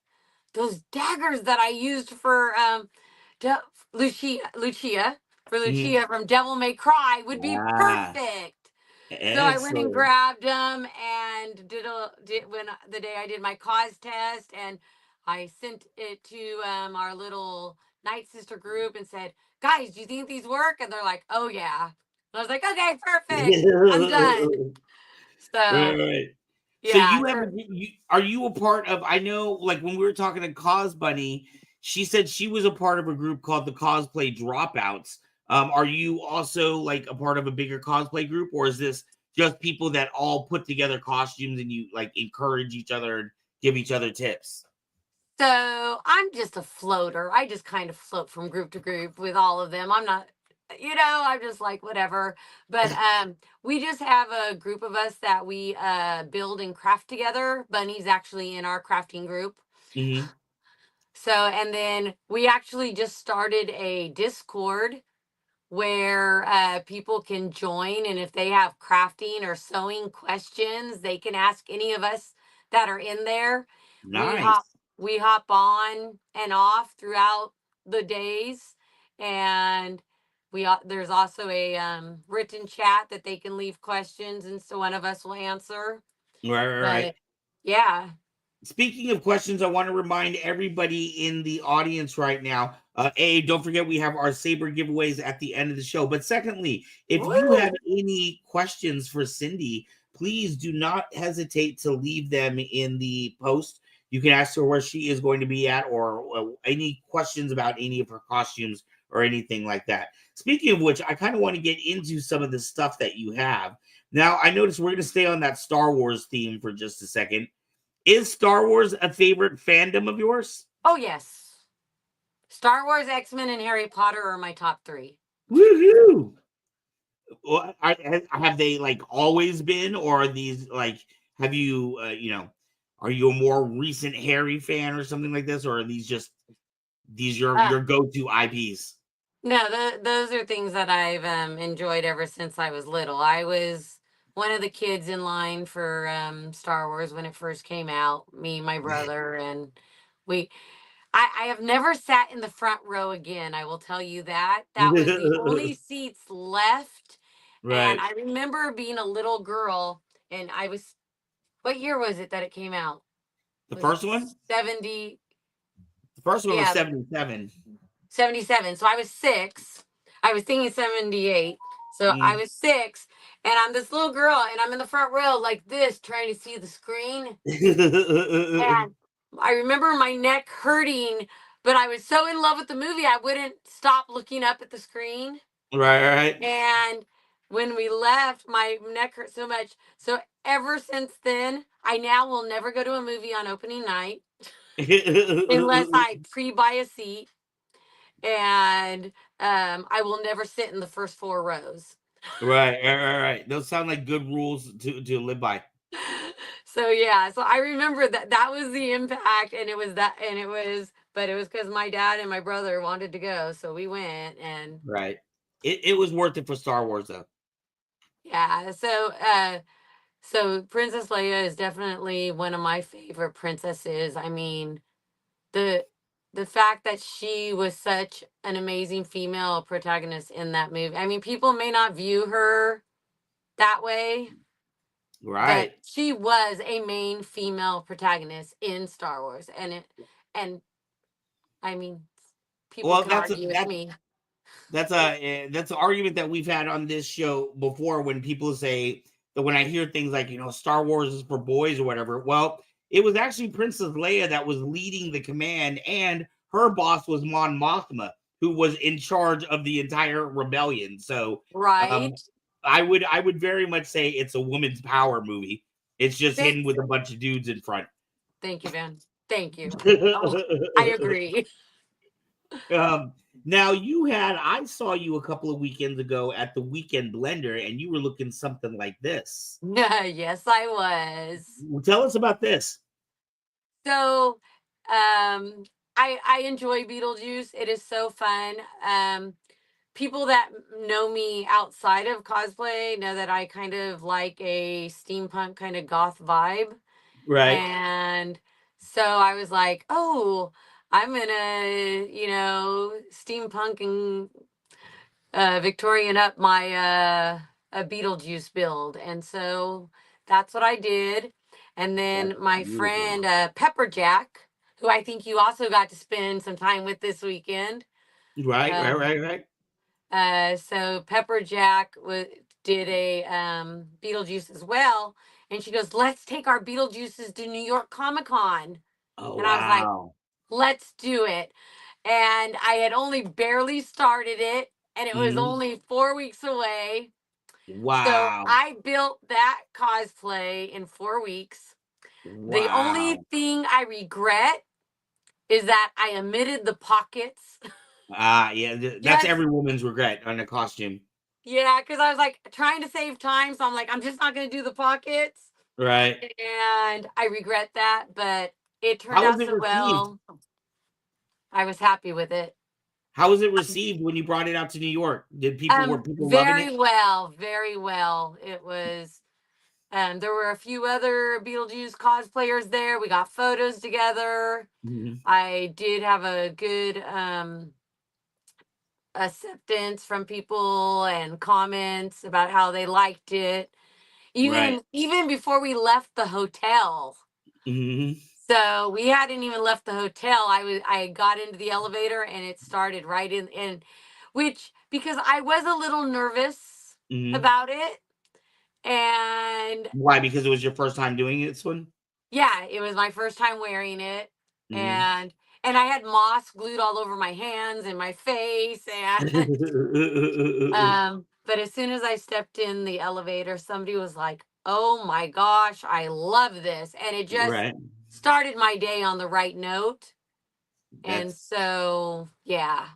Those daggers that I used for De- Lucia Mhm. from Devil May Cry would be Ah, perfect. So I went and excellent. grabbed them and did when the day I did my cause test, and I sent it to our little Night Sister group and said, "Guys, do you think these work?" And they're like, "Oh yeah." And I was like, "Okay, perfect. I'm done." So Right. So yeah, you have so are you a part of, I know like when we were talking to Cos Bunny, she said she was a part of a group called the Cosplay Dropouts. Are you also like a part of a bigger cosplay group, or is this just people that all put together costumes and you like encourage each other and give each other tips? So I'm just a floater. I just kind of float from group to group with all of them. I'm not, I'm just like whatever. But we just have a group of us that we build and craft together. Bunny's actually in our crafting group. Hmm. So and then we actually just started a Discord where people can join, and if they have crafting or sewing questions, they can ask any of us that are in there. we hop Nice. we hop on and off throughout the days, and there's also a written chat that they can leave questions, and so one of us will answer. Right. But yeah. Speaking of questions, I want to remind everybody in the audience right now. Don't forget we have our Saber giveaways at the end of the show. But secondly, if you have Woo! any questions for Cindy, please do not hesitate to leave them in the post. You can ask her where she is going to be at, or any questions about any of her costumes or anything like that. Speaking of which, I kind of want to get into some of the stuff that you have. Now, I noticed we're going to stay on that Star Wars theme for just a second. Is Star Wars a favorite fandom of yours? Oh yes, Star Wars, X-Men, and Harry Potter are my top three. Woohoo! Well, have they like always been, or are these like have you Are you a more recent Harry fan or something like this, or are these your go-to IPs? No, those are things that I've enjoyed ever since I was little. I was one of the kids in line for Star Wars when it first came out. Me, my brother, and we. I have never sat in the front row again. I will tell you that. That was the only seats left. And Right. I remember being a little girl, and I was. What year was it that it came out? The Was it first one? 70? The first one was Yeah, 77. 77. So I was 6. I was thinking 78. So I was 6, and I'm this little girl, and I'm in the front row like this, trying to see the screen. And I remember my neck hurting, but I was so in love with the movie, I wouldn't stop looking up at the screen. Right. And when we left, my neck hurt so much. So ever since then, I now will never go to a movie on opening night unless I pre-buy a seat. And I will never sit in the first 4 rows. Right. Those sound like good rules to live by. So yeah, so I remember that was the impact, and it was but it was because my dad and my brother wanted to go, so we went. And Right. It was worth it for Star Wars though. yeah, so Princess Leia is definitely one of my favorite princesses. I mean, the the fact that she was such an amazing female protagonist in that movie. I mean, people may not view her that way, but Right. she was a main female protagonist in Star Wars, and I mean, people Well, can argue with me. that's an argument that we've had on this show before when people say that when I hear things like, Star Wars is for boys or whatever. Well, it was actually Princess Leia that was leading the command, and her boss was Mon Mothma, who was in charge of the entire rebellion. So, Right. I would very much say it's a woman's power movie. It's just Thank, hidden with a bunch of dudes in front. thank you, Van. Thank you. Oh, I agree. Now I saw you a couple of weekends ago at the Weekend Blender, and you were looking something like this. Yes, I was. Tell us about this. So, I enjoy Beetlejuice. It is so fun. People that know me outside of cosplay know that I kind of like a steampunk kind of goth vibe. Right. And so I was like, oh, I'm gonna, steampunk and Victorian up my a Beetlejuice build. And so that's what I did. And then That's my beautiful. friend Pepperjack, who I think you also got to spend some time with this weekend. Right. So Pepperjack did a Beetlejuice as well, and she goes, "Let's take our Beetlejuices to New York Comic Con." Oh, And I was like, wow. "Let's do it." And I had only barely started it, and it was Mhm. only 4 weeks away. So Wow. I built that cosplay in 4 weeks. The only Wow. thing I regret is that I omitted the pockets. Yeah, that's Just every woman's regret on a costume. Yeah, because I was like trying to save time. So I'm like, I'm just not going to do the pockets. Right. And I regret that, but it turned How was out it so received? well. I was happy with it. How was it received when you brought it out to New York? Were people loving it? Very well, very well. It was, there were a few other Beetlejuice cosplayers there. We got photos together. Mhm. I did have a good acceptance from people and comments about how they liked it. Right. Even before we left the hotel. Mhm. So we hadn't even left the hotel. I got into the elevator, and it started right in which, because I was a little nervous Mhm. about it. And Why? Because it was your first time doing this one? yeah, it was my first time wearing it. Mhm. And I had moss glued all over my hands and my face. And but as soon as I stepped in the elevator, somebody was like, "Oh my gosh, I love this." And it just Right. started my day on the right note. And That's so, yeah.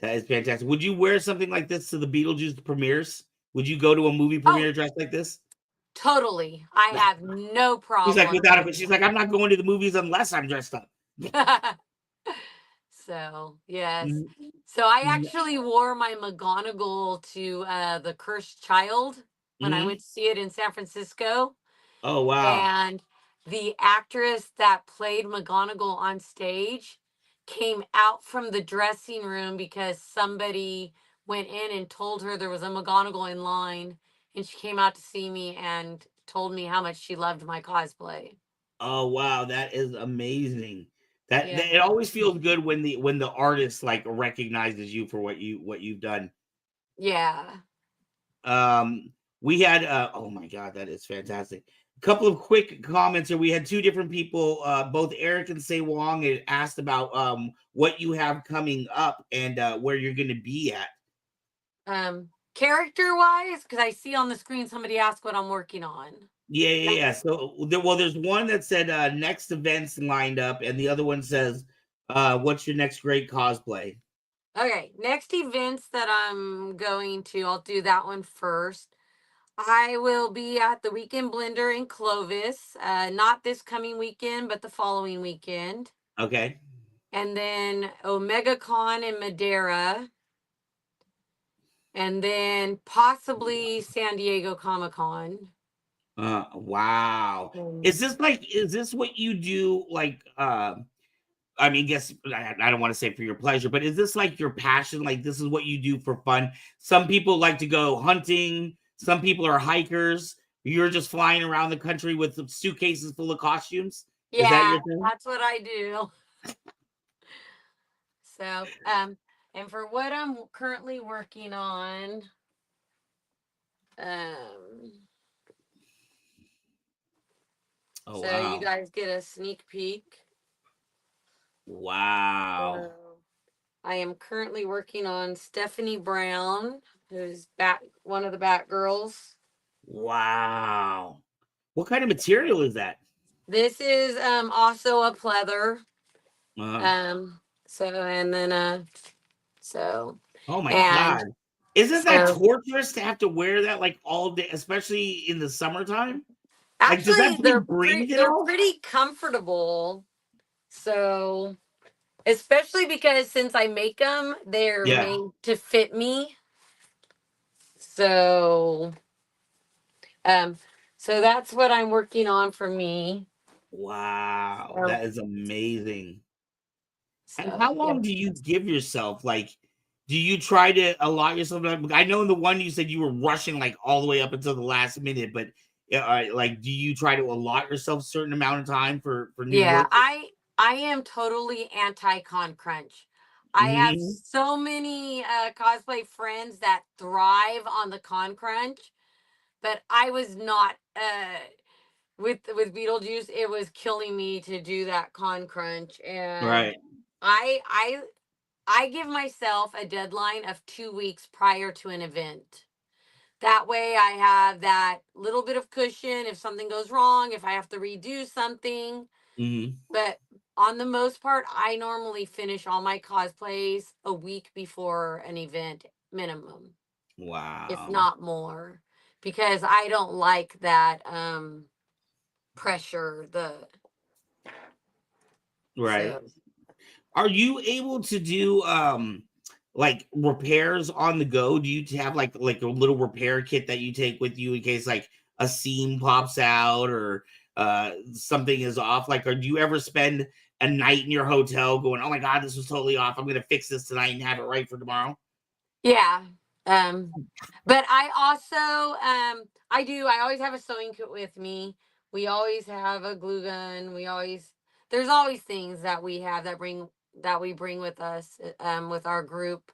that is fantastic. Would you wear something like this to the Beetlejuice premieres? Would you go to a movie Oh, premiere dressed like this? Totally. I have no problem. She's like, without it, she's like, I'm not going to the movies unless I'm dressed up. So, yes. So I actually wore my McGonagall to The Cursed Child when I went to see it in San Francisco. Oh, wow. And the actress that played McGonagall on stage came out from the dressing room because somebody went in and told her there was a McGonagall in line, and she came out to see me and told me how much she loved my cosplay. Oh, wow, that is amazing. That it always feels good when the artist like recognizes you for what you've done. Yeah. We had oh my god, that is fantastic. A couple of quick comments here. We had two different people, both Eric and Say Wong, had asked about what you have coming up and where you're going to be at. Character wise, because I see on the screen somebody asked what I'm working on. Yeah. So there's one that said next events lined up, and the other one says, what's your next great cosplay? Okay, next events that I'm going to, I'll do that one first. I will be at the Weekend Blender in Clovis, not this coming weekend, but the following weekend. Okay. And then Omega Con in Madera. And then possibly San Diego Comic-Con. Wow. Is this what you do? Like, I mean, guess I don't want to say for your pleasure, but is this like your passion? Like, this is what you do for fun? Some people like to go hunting. Some people are hikers. You're just flying around the country with suitcases full of costumes. Yeah, is that your thing? That's what I do. So, and for what I'm currently working on, oh, so wow. you guys get a sneak peek. Wow. I am currently working on Stephanie Brown, who's one of the Batgirls. Wow. What kind of material is that? This is also a pleather. So oh my god. Isn't that torturous to have to wear that like all day, especially in the summertime? Actually, like, does that they're pretty comfortable. So, especially because since I make them, they're made to fit me. So, so that's what I'm working on for me. Wow, that is amazing. And how long do you give yourself? Like, do you try to allot yourself? I know in the one you said you were rushing like all the way up until the last minute, but like, do you try to allot yourself a certain amount of time for new work? I am totally anti-con crunch. I have so many cosplay friends that thrive on the con crunch, but I was not. With Beetlejuice, it was killing me to do that con crunch, and I give myself a deadline of 2 weeks prior to an event. That way I have that little bit of cushion if something goes wrong, if I have to redo something. But on the most part, I normally finish all my cosplays a week before an event minimum. Wow. If not more. Because I don't like that pressure. Right. Are you able to do like repairs on the go? Do you have like a little repair kit that you take with you in case like a seam pops out or something is off? Like, or do you ever spend a night in your hotel going, oh my god, this was totally off, I'm gonna fix this tonight and have it right for tomorrow? Yeah. But I also I always have a sewing kit with me. We always have a glue gun. There's always things that we have that we bring with us with our group.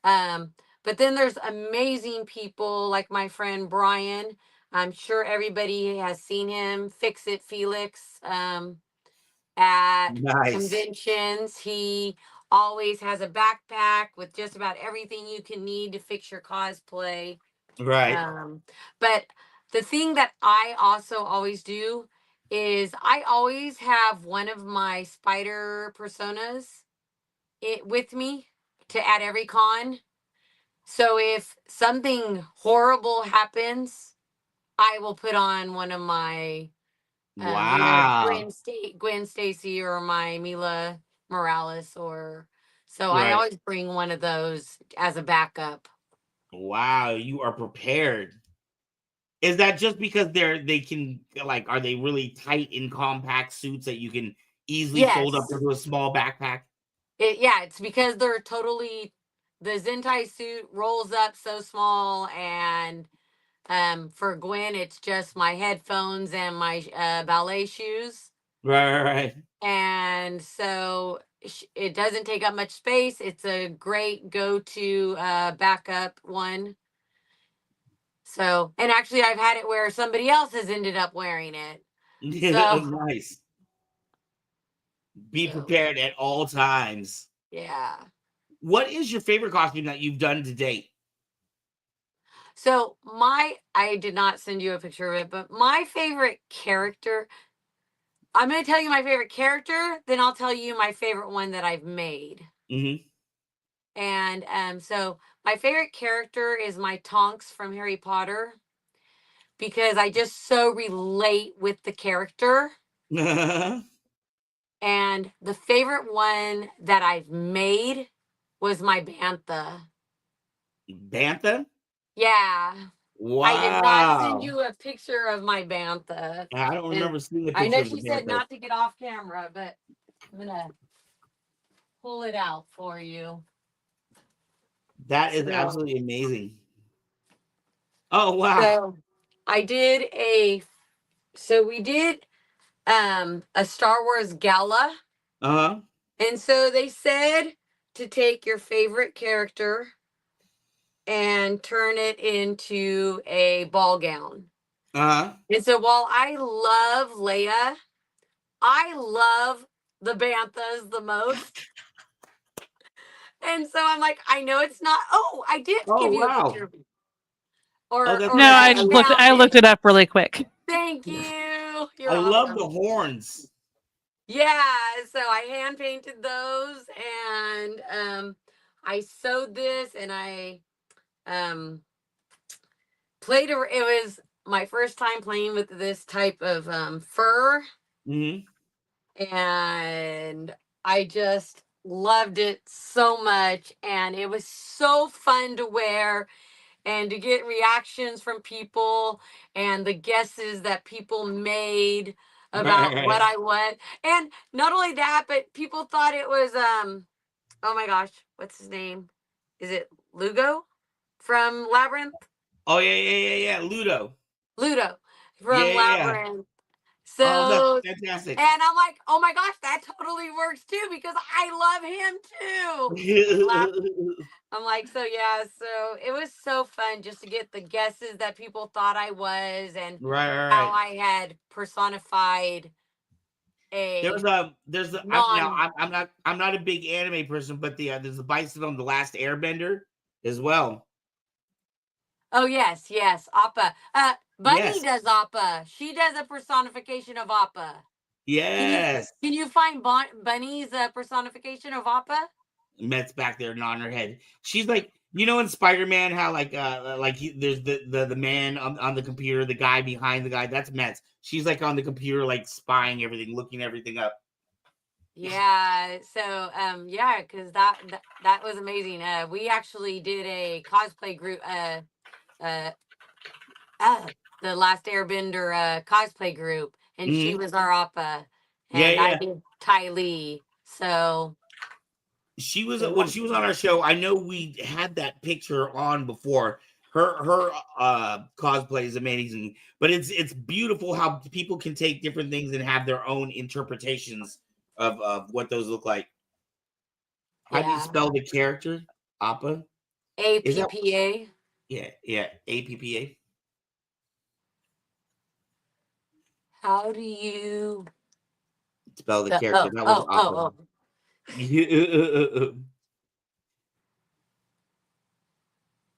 But then there's amazing people like my friend Brian. I'm sure everybody has seen him, Fix It Felix, at conventions. He always has a backpack with just about everything you can need to fix your cosplay. But the thing that I also always do is I always have one of my spider personas with me at every con. So if something horrible happens, I will put on one of my either Wow. Gwen Stacy or my Mila Morales, or so I Right. always bring one of those as a backup. Wow, you are prepared. Is that just because they can, like, are they really tight and compact suits that you can easily fold up Yes. into a small backpack? It's because they're totally, the Zentai suit rolls up so small, and for Gwen it's just my headphones and my ballet shoes. Right. And so it doesn't take up much space. It's a great go-to backup one. So, and actually I've had it where somebody else has ended up wearing it. So, Nice. Be so prepared at all times. yeah. What is your favorite costume that you've done to date? So I did not send you a picture of it, but my favorite character, I'm going to tell you my favorite character, then I'll tell you my favorite one that I've made. Mm-hmm. And so my favorite character is my Tonks from Harry Potter, because I just so relate with the character. And the favorite one that I've made was my Bantha. Bantha? Yeah. I did not send Wow. you a picture of my Bantha. I don't And remember seeing a I picture know of the she said Bantha. not to get off camera, but I'm going to pull it out for you. That is absolutely amazing. Oh, wow. So we did a Star Wars gala. Uh-huh. And so they said to take your favorite character and turn it into a ball gown. Uh-huh. And so while I love Leia, I love the Banthas the most. And so I'm like, I know it's not. Oh, I did Oh, give you a wow. picture of it. Oh, that's Or No, nice. I you just looked. found I looked it. it up really quick. Thank you. I You're love the awesome. horns. Yeah, so I hand painted those, and I sewed this, and I played. It was my first time playing with this type of fur, Mm-hmm. and I just loved it so much, and it was so fun to wear and to get reactions from people and the guesses that people made about what Right. I was. And not only that, but people thought it was oh my gosh, what's his name? Is it Lugo from Labyrinth? Oh, yeah. Ludo. Ludo Yeah, from yeah. Labyrinth. Oh, that's So, fantastic. and I'm like, oh my gosh, that totally works too, because I love him too. I'm like, so yeah, so it was so fun just to get the guesses that people thought I was, and how Right. I had personified a non. I'm not a big anime person, but there's the bison on the Last Airbender as well. Oh yes, Appa. Bunny Yes. does Appa. She does a personification of Appa. Yes. Can you find Bunny's personification of Appa? Met's back there nodding her head. She's like, you know, in Spider-Man, how there's the man on the computer, the guy behind the guy. That's Met's. She's like on the computer, like spying everything, looking everything up. Yeah. So yeah, because that was amazing. We actually did a cosplay group. Uh, the Last Airbender cosplay group, and she Mm-hmm. was our Appa, Yeah, and I yeah. did Ty Lee. So She was when she was on our show. I know we had that picture on before. Her cosplay is amazing, but it's beautiful how people can take different things and have their own interpretations of what those look like. How do you yeah, spell the character? Appa? Is that APPA. yeah, APPA? How do you Spell the the character. That was Appa. oh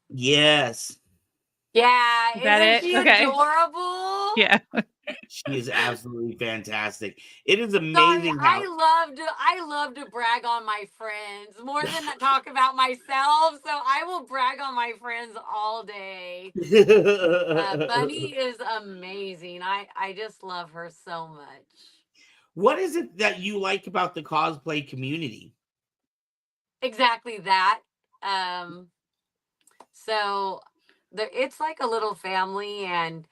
Yes. Yeah, Is that isn't it? she Okay. adorable? Yeah. She is absolutely fantastic. It is Sorry, amazing how I love to brag on my friends more than talk about myself. So I will brag on my friends all day. Bunny is amazing. I just love her so much. What is it that you like about the cosplay community? Exactly that. Um, so it's like a little family, and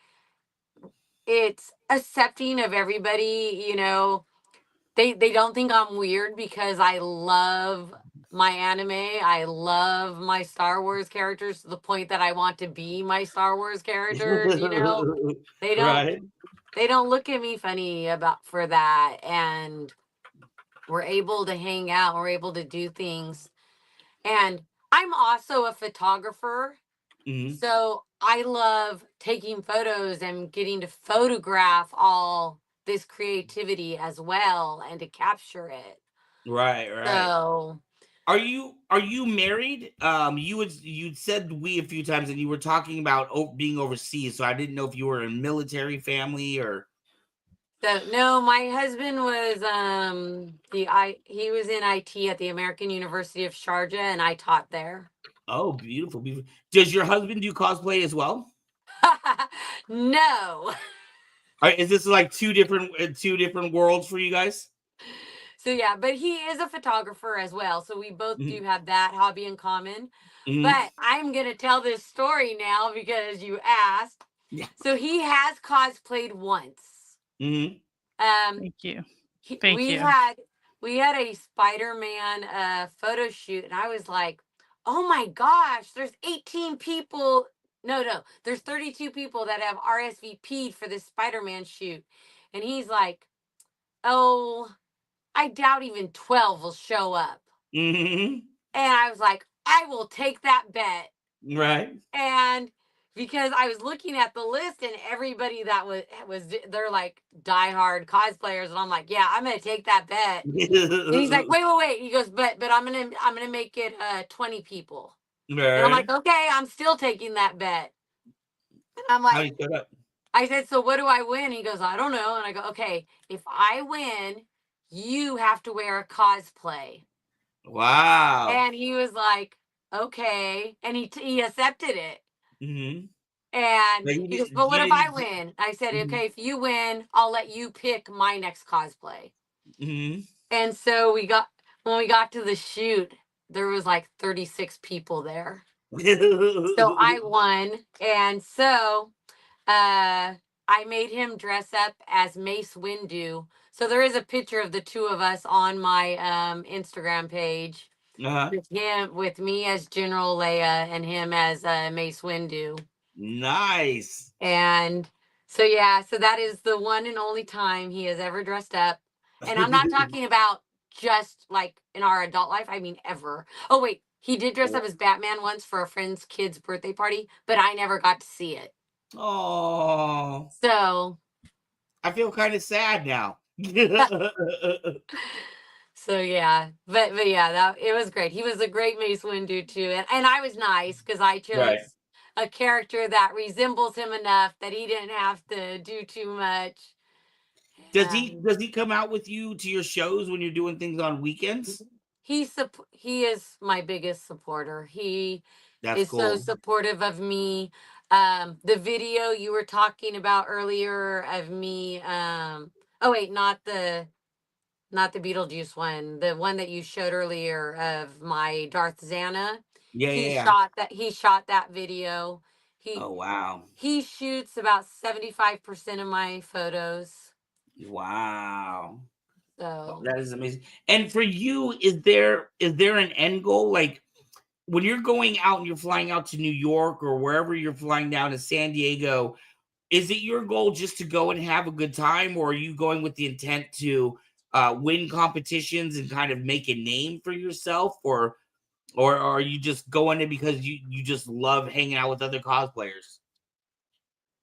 it's accepting of everybody. They don't think I'm weird because I love my anime. I love my Star Wars characters to the point that I want to be my Star Wars characters. They don't Right. they don't look at me funny about for that, and we're able to hang out, we're able to do things. And I'm also a photographer, Mhm. so I love taking photos and getting to photograph all this creativity as well and to capture it. Right, right. So, Are you married? You'd said we a few times, and you were talking about being overseas. So I didn't know if you were a military family or. no, my husband was he was in IT at the American University of Sharjah, and I taught there. Oh, beautiful, beautiful. Does your husband do cosplay as well? No. Is this like two different worlds for you guys? So yeah, but he is a photographer as well. So we both Mhm, do have that hobby in common. mhm. But I'm going to tell this story now because you asked. Yeah. So he has cosplayed once. Mhm. Um Thank you. he, Thank we you. had we had a Spider-Man photo shoot, and I was like, "Oh my gosh, there's 18 people. No, there's 32 people that have RSVP'd for this Spider-Man shoot." And he's like, "Oh, I doubt even 12 will show up." Mhm. And I was like, "I will take that bet." Right. And because I was looking at the list, and everybody that was they're like diehard cosplayers, and I'm like, "Yeah, I'm gonna take that bet." And he's like, "Wait." He goes, "But I'm gonna make it 20 people." And I'm Right. like, "Okay, I'm still taking that bet." And I'm How do like, you set up? I said, "So what do I win?" He goes, "I don't know." And I go, "Okay, if I win, you have to wear a cosplay." Wow. And he was like, "Okay." And he accepted it. Mhm. And Like he goes, "But what you if I didn't. win?" I said, Mhm. "Okay, if you win, I'll let you pick my next cosplay." Mhm. And so when we got to the shoot, there was like 36 people there. So I won. And so I made him dress up as Mace Windu. So there is a picture of the two of us on my Instagram page Uh-huh. with me as General Leia and him as Mace Windu. Nice. And so yeah, so that is the one and only time he has ever dressed up. And I'm not talking about just like in our adult life, I mean ever. Oh wait, he did dress up as Batman once for a friend's kid's birthday party, but I never got to see it. Oh, So I feel kind of sad now. so yeah, but yeah, that it was great. He was a great Mace Windu too, and I was nice because I Right. chose a character that resembles him enough that he didn't have to do too much. Does he Um, does he come out with you to your shows when you're doing things on weekends? he is my biggest supporter. He That's is so cool. supportive of me. The video you were talking about earlier of me, oh wait, not the Beetlejuice one, the one that you showed earlier of my Darth Xana. Yeah, yeah, He yeah. shot that video. He Oh, wow. he shoots about 75% of my photos. Wow. Oh, So that is amazing. And for you, is there an end goal? Like when you're going out and you're flying out to New York or wherever you're flying down to San Diego, is it your goal just to go and have a good time, or are you going with the intent to win competitions and kind of make a name for yourself, or are you just going in because you just love hanging out with other cosplayers,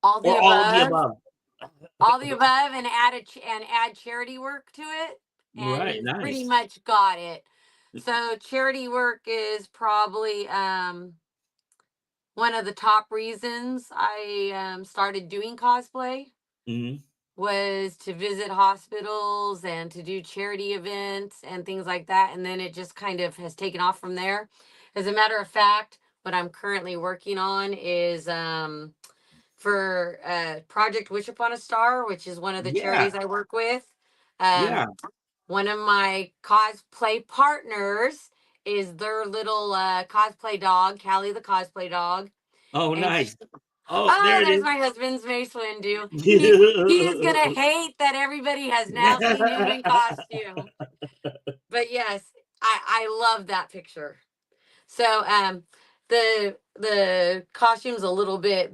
all or the all of the above. above? All the above, and add charity work to it, and Right, you've pretty nice. much got it. So charity work is probably one of the top reasons I started doing cosplay was to visit hospitals and to do charity events and things like that. And then it just kind of has taken off from there. As a matter of fact, what I'm currently working on is for Project Wish Upon a Star, which is one of the charities I work with. One of my cosplay partners is their little cosplay dog, Callie the cosplay dog. Oh, And nice. there there's my husband's Mace Windu. He is gonna hate that everybody has now seen him in costume. But yes, I love that picture. So the costume's a little bit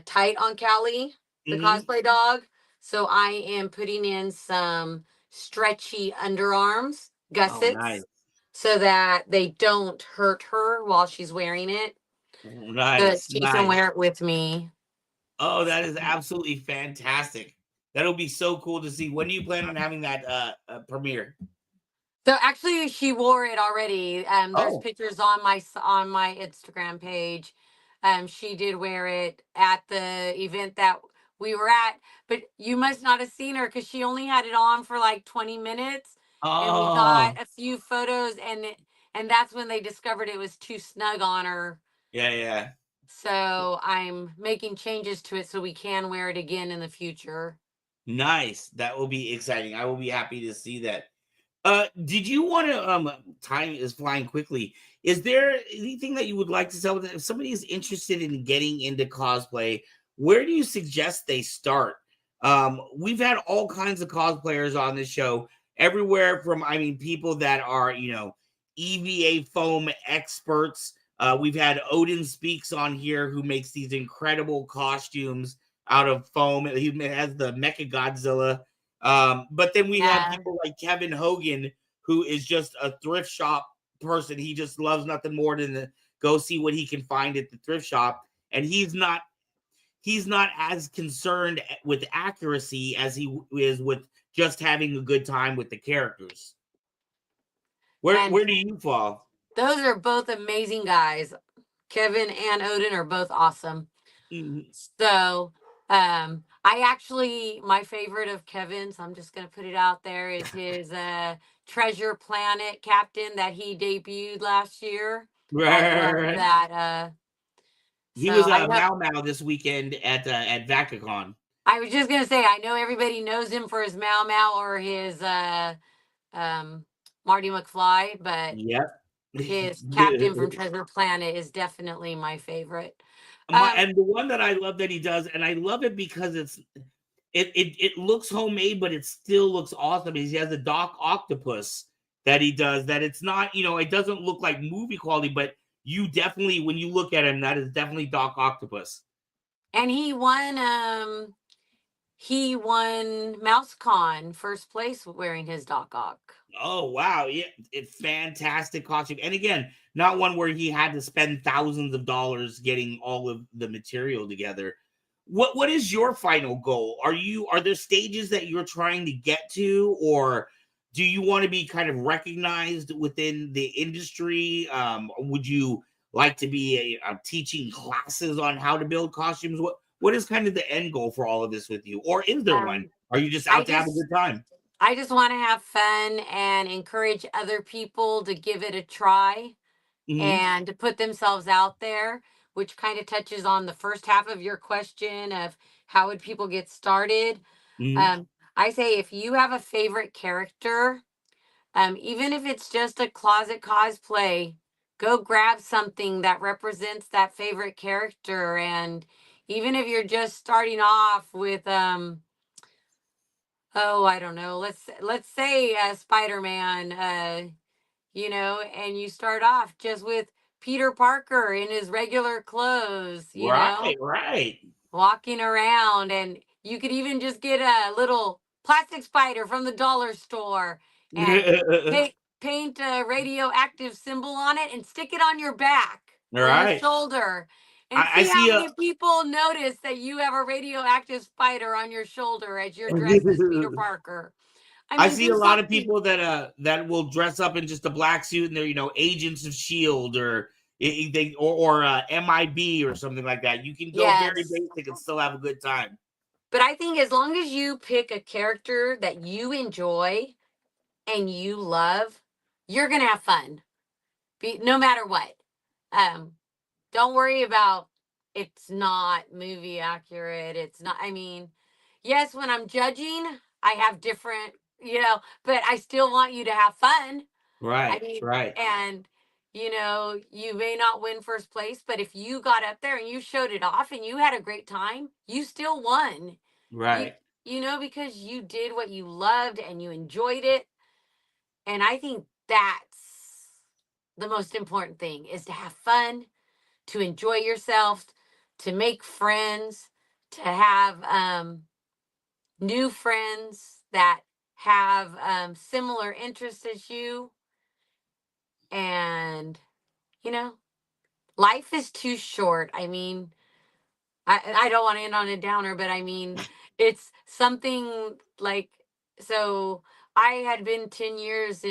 tight on Callie, the cosplay dog. So I am putting in some stretchy underarms, gussets, so that they don't hurt her while she's wearing it. Nice. She can wear it with me. Oh, that is absolutely fantastic. That'll be so cool to see. When do you plan on having that premiere? So actually, she wore it already. There's pictures on my Instagram page. She did wear it at the event that we were at, but you must not have seen her because she only had it on for like 20 minutes. And we got a few photos, and that's when they discovered it was too snug on her. Yeah. So I'm making changes to it so we can wear it again in the future. Nice. That will be exciting. I will be happy to see that. Did you want to time is flying quickly. Is there anything that you would like to tell them? If somebody is interested in getting into cosplay, where do you suggest they start? We've had all kinds of cosplayers on this show, everywhere from, people that are, EVA foam experts. We've had Odin Speaks on here, who makes these incredible costumes out of foam. He has the Mecha Godzilla. But then we have people like Kevin Hogan, who is just a thrift shop person. He just loves nothing more than to go see what he can find at the thrift shop. And he's not as concerned with accuracy as he is with just having a good time with the characters. Where do you fall? Those are both amazing guys. Kevin and Odin are both awesome. So my favorite of Kevin's, I'm just going to put it out there, is his Treasure Planet captain that he debuted last year. Right. That he was Mau Mau this weekend at VacaCon. I was just going to say, I know everybody knows him for his Mau Mau or his Marty McFly, but his captain from Treasure Planet is definitely my favorite. And the one that I love that he does, and I love it because it looks homemade, but it still looks awesome. He has a Doc Octopus that he does, that it's not, it doesn't look like movie quality, but you definitely, when you look at him, that is definitely Doc Octopus. And he won MouseCon first place wearing his Doc Ock. Oh, wow. Yeah, it's fantastic costume. And again, not one where he had to spend thousands of dollars getting all of the material together. What is your final goal? Are there stages that you're trying to get to, or do you want to be kind of recognized within the industry? Would you like to be teaching classes on how to build costumes? What is kind of the end goal for all of this with you? Or is there one? Are you just out to have a good time? I just want to have fun and encourage other people to give it a try and to put themselves out there, which kind of touches on the first half of your question of how would people get started. I say if you have a favorite character, even if it's just a closet cosplay, go grab something that represents that favorite character. And even if you're just starting off with I don't know, let's say Spider-Man, and you start off just with Peter Parker in his regular clothes, right, walking around, and you could even just get a little plastic spider from the dollar store and paint a radioactive symbol on it and stick it on your back or your shoulder. And see how many people notice that you have a radioactive spider on your shoulder as you're dressed as Peter Parker. I see a lot of people that will dress up in just a black suit and they're, Agents of S.H.I.E.L.D. or, or MIB or something like that. You can go very basic and still have a good time. But I think as long as you pick a character that you enjoy and you love, you're gonna have fun. No matter what. Don't worry about it's not movie accurate. It's not, I mean, yes, when I'm judging, I have different, but I still want you to have fun. Right. I mean, right. And, you may not win first place, but if you got up there and you showed it off and you had a great time, you still won. Right. Because you did what you loved and you enjoyed it. And I think that's the most important thing is to have fun, to enjoy yourself, to make friends, to have new friends that have similar interests as you. And, life is too short. I mean, I don't want to end on a downer, but I mean, it's something like, so I had been 10 years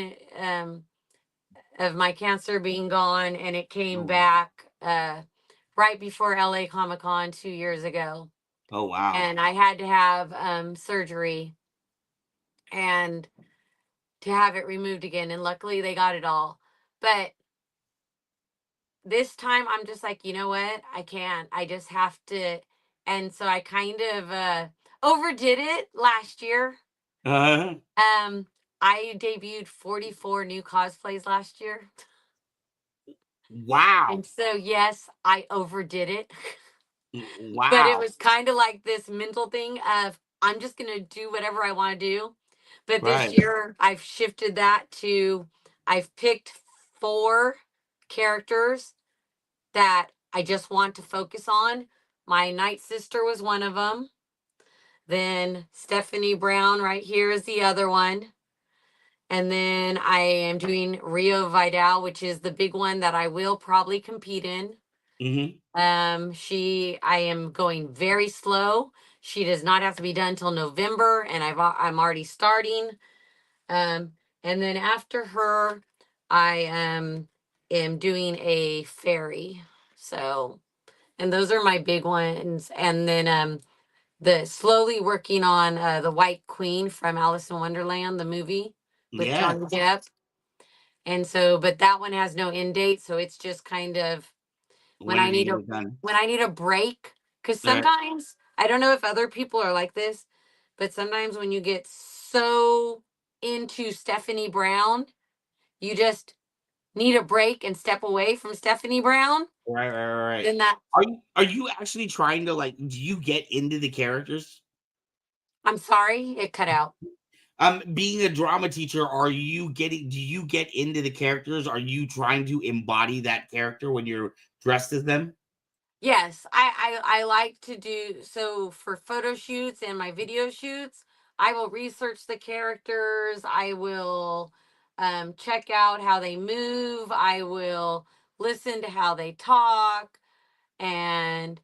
of my cancer being gone, and it came back right before LA Comic Con 2 years ago. Oh, wow. And I had to have surgery and to have it removed again. And luckily they got it all. But this time I'm just like, you know what? I can't. I just have to. And so I kind of overdid it last year. Uh-huh. I debuted 44 new cosplays last year. Wow. And so, yes, I overdid it. Wow. But it was kind of like this mental thing of I'm just going to do whatever I want to do. But this year I've shifted that to I've picked 4 characters that I just want to focus on. My Night Sister was one of them. Then Stephanie Brown right here is the other one. And then I am doing Rio Vidal, which is the big one that I will probably compete in. Mm-hmm. I am going very slow. She does not have to be done until November, and I'm already starting. And then after her, I am doing a fairy. So, and those are my big ones. And then the slowly working on the White Queen from Alice in Wonderland, the movie with Johnny Depp. And so, but that one has no end date, so it's just kind of when I need a break, because sometimes I don't know if other people are like this, but sometimes when you get so into Stephanie Brown, you just need a break and step away from Stephanie Brown. Right. Then that are you actually trying to do you get into the characters? I'm sorry, it cut out. Being a drama teacher, do you get into the characters? Are you trying to embody that character when you're dressed as them? Yes, I like to do so for photo shoots and my video shoots. I will research the characters. I will check out how they move. I will listen to how they talk. And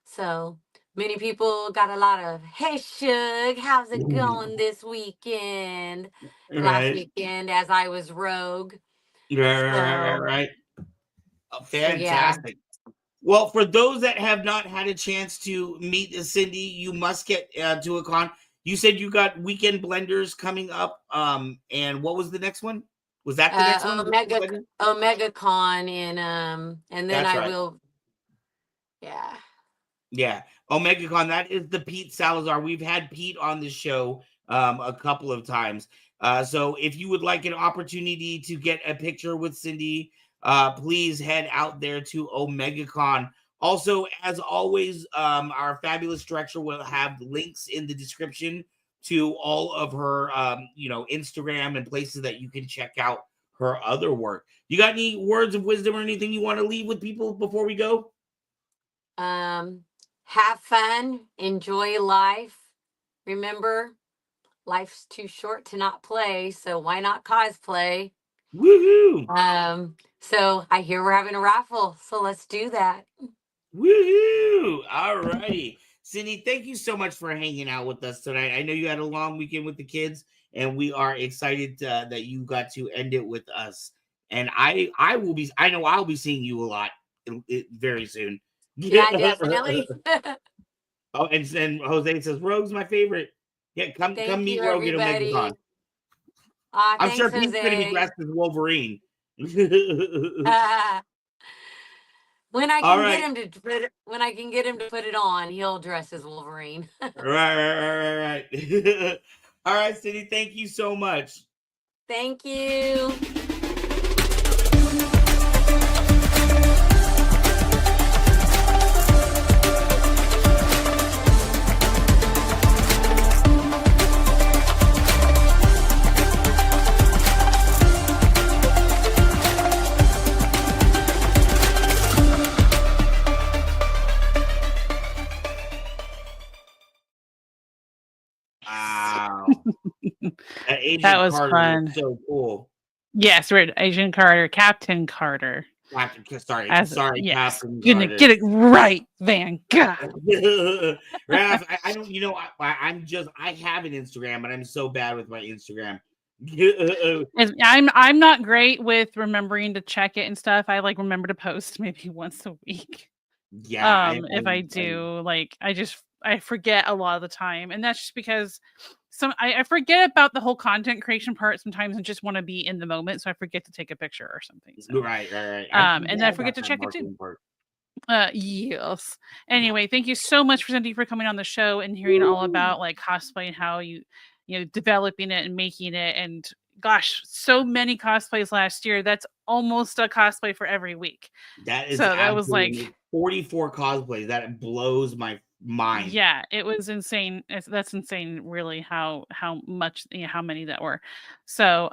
so many people got a lot of, hey, Shug, how's it going this weekend? Last weekend as I was Rogue. Right. Oh, fantastic. Yeah. Well, for those that have not had a chance to meet Sindi, you must get to a con. You said you got Weekend Blenders coming up. And what was the next one? Was that the next one? Omega Con and then I will. Yeah. Yeah. Omega Con. That is the Pete Salazar. We've had Pete on the show a couple of times. So if you would like an opportunity to get a picture with Sindi, please head out there to Omega Con. Also, as always, our fabulous director will have links in the description to all of her, Instagram and places that you can check out her other work. You got any words of wisdom or anything you want to leave with people before we go? Have fun, enjoy life. Remember, life's too short to not play, so why not cosplay? Woohoo! So I hear we're having a raffle, so let's do that. Woohoo! All righty. Sindi, thank you so much for hanging out with us tonight. I know you had a long weekend with the kids, and we are excited that you got to end it with us. and I will be. I know I'll be seeing you a lot very soon. Yeah, definitely. Oh, and then Jose says Rogue's my favorite. Yeah, come Thank meet you, Rogue at everybody. OmegaCon. I'm Thanks, sure Pete's going to be Jose. dressed as Wolverine. When I All can right. get him to put it on, he'll dress as Wolverine. Right. All right, Cindy, thank you so much. Thank you. Wow. That was Carter fun. was so cool. Yes, we're Agent Carter, Captain Carter. Sorry, yes. Captain Gonna Carter. get it right, Van. God. Raph, I don't. I'm just. I have an Instagram, but I'm so bad with my Instagram. I'm not great with remembering to check it and stuff. I like remember to post maybe once a week. Yeah. If I do, like I forget a lot of the time, and that's just because I forget about the whole content creation part sometimes and just want to be in the moment, so I forget to take a picture or something. So. Right. And I forget to check it too. Yes. Anyway, thank you so much, Cindy, for coming on the show and hearing all about like cosplay and how you developing it and making it. And gosh, so many cosplays last year. That's almost a cosplay for every week. That is so that was like 44 cosplays. That blows my mind. Yeah, it was insane. That's insane, really, how much how many that were. So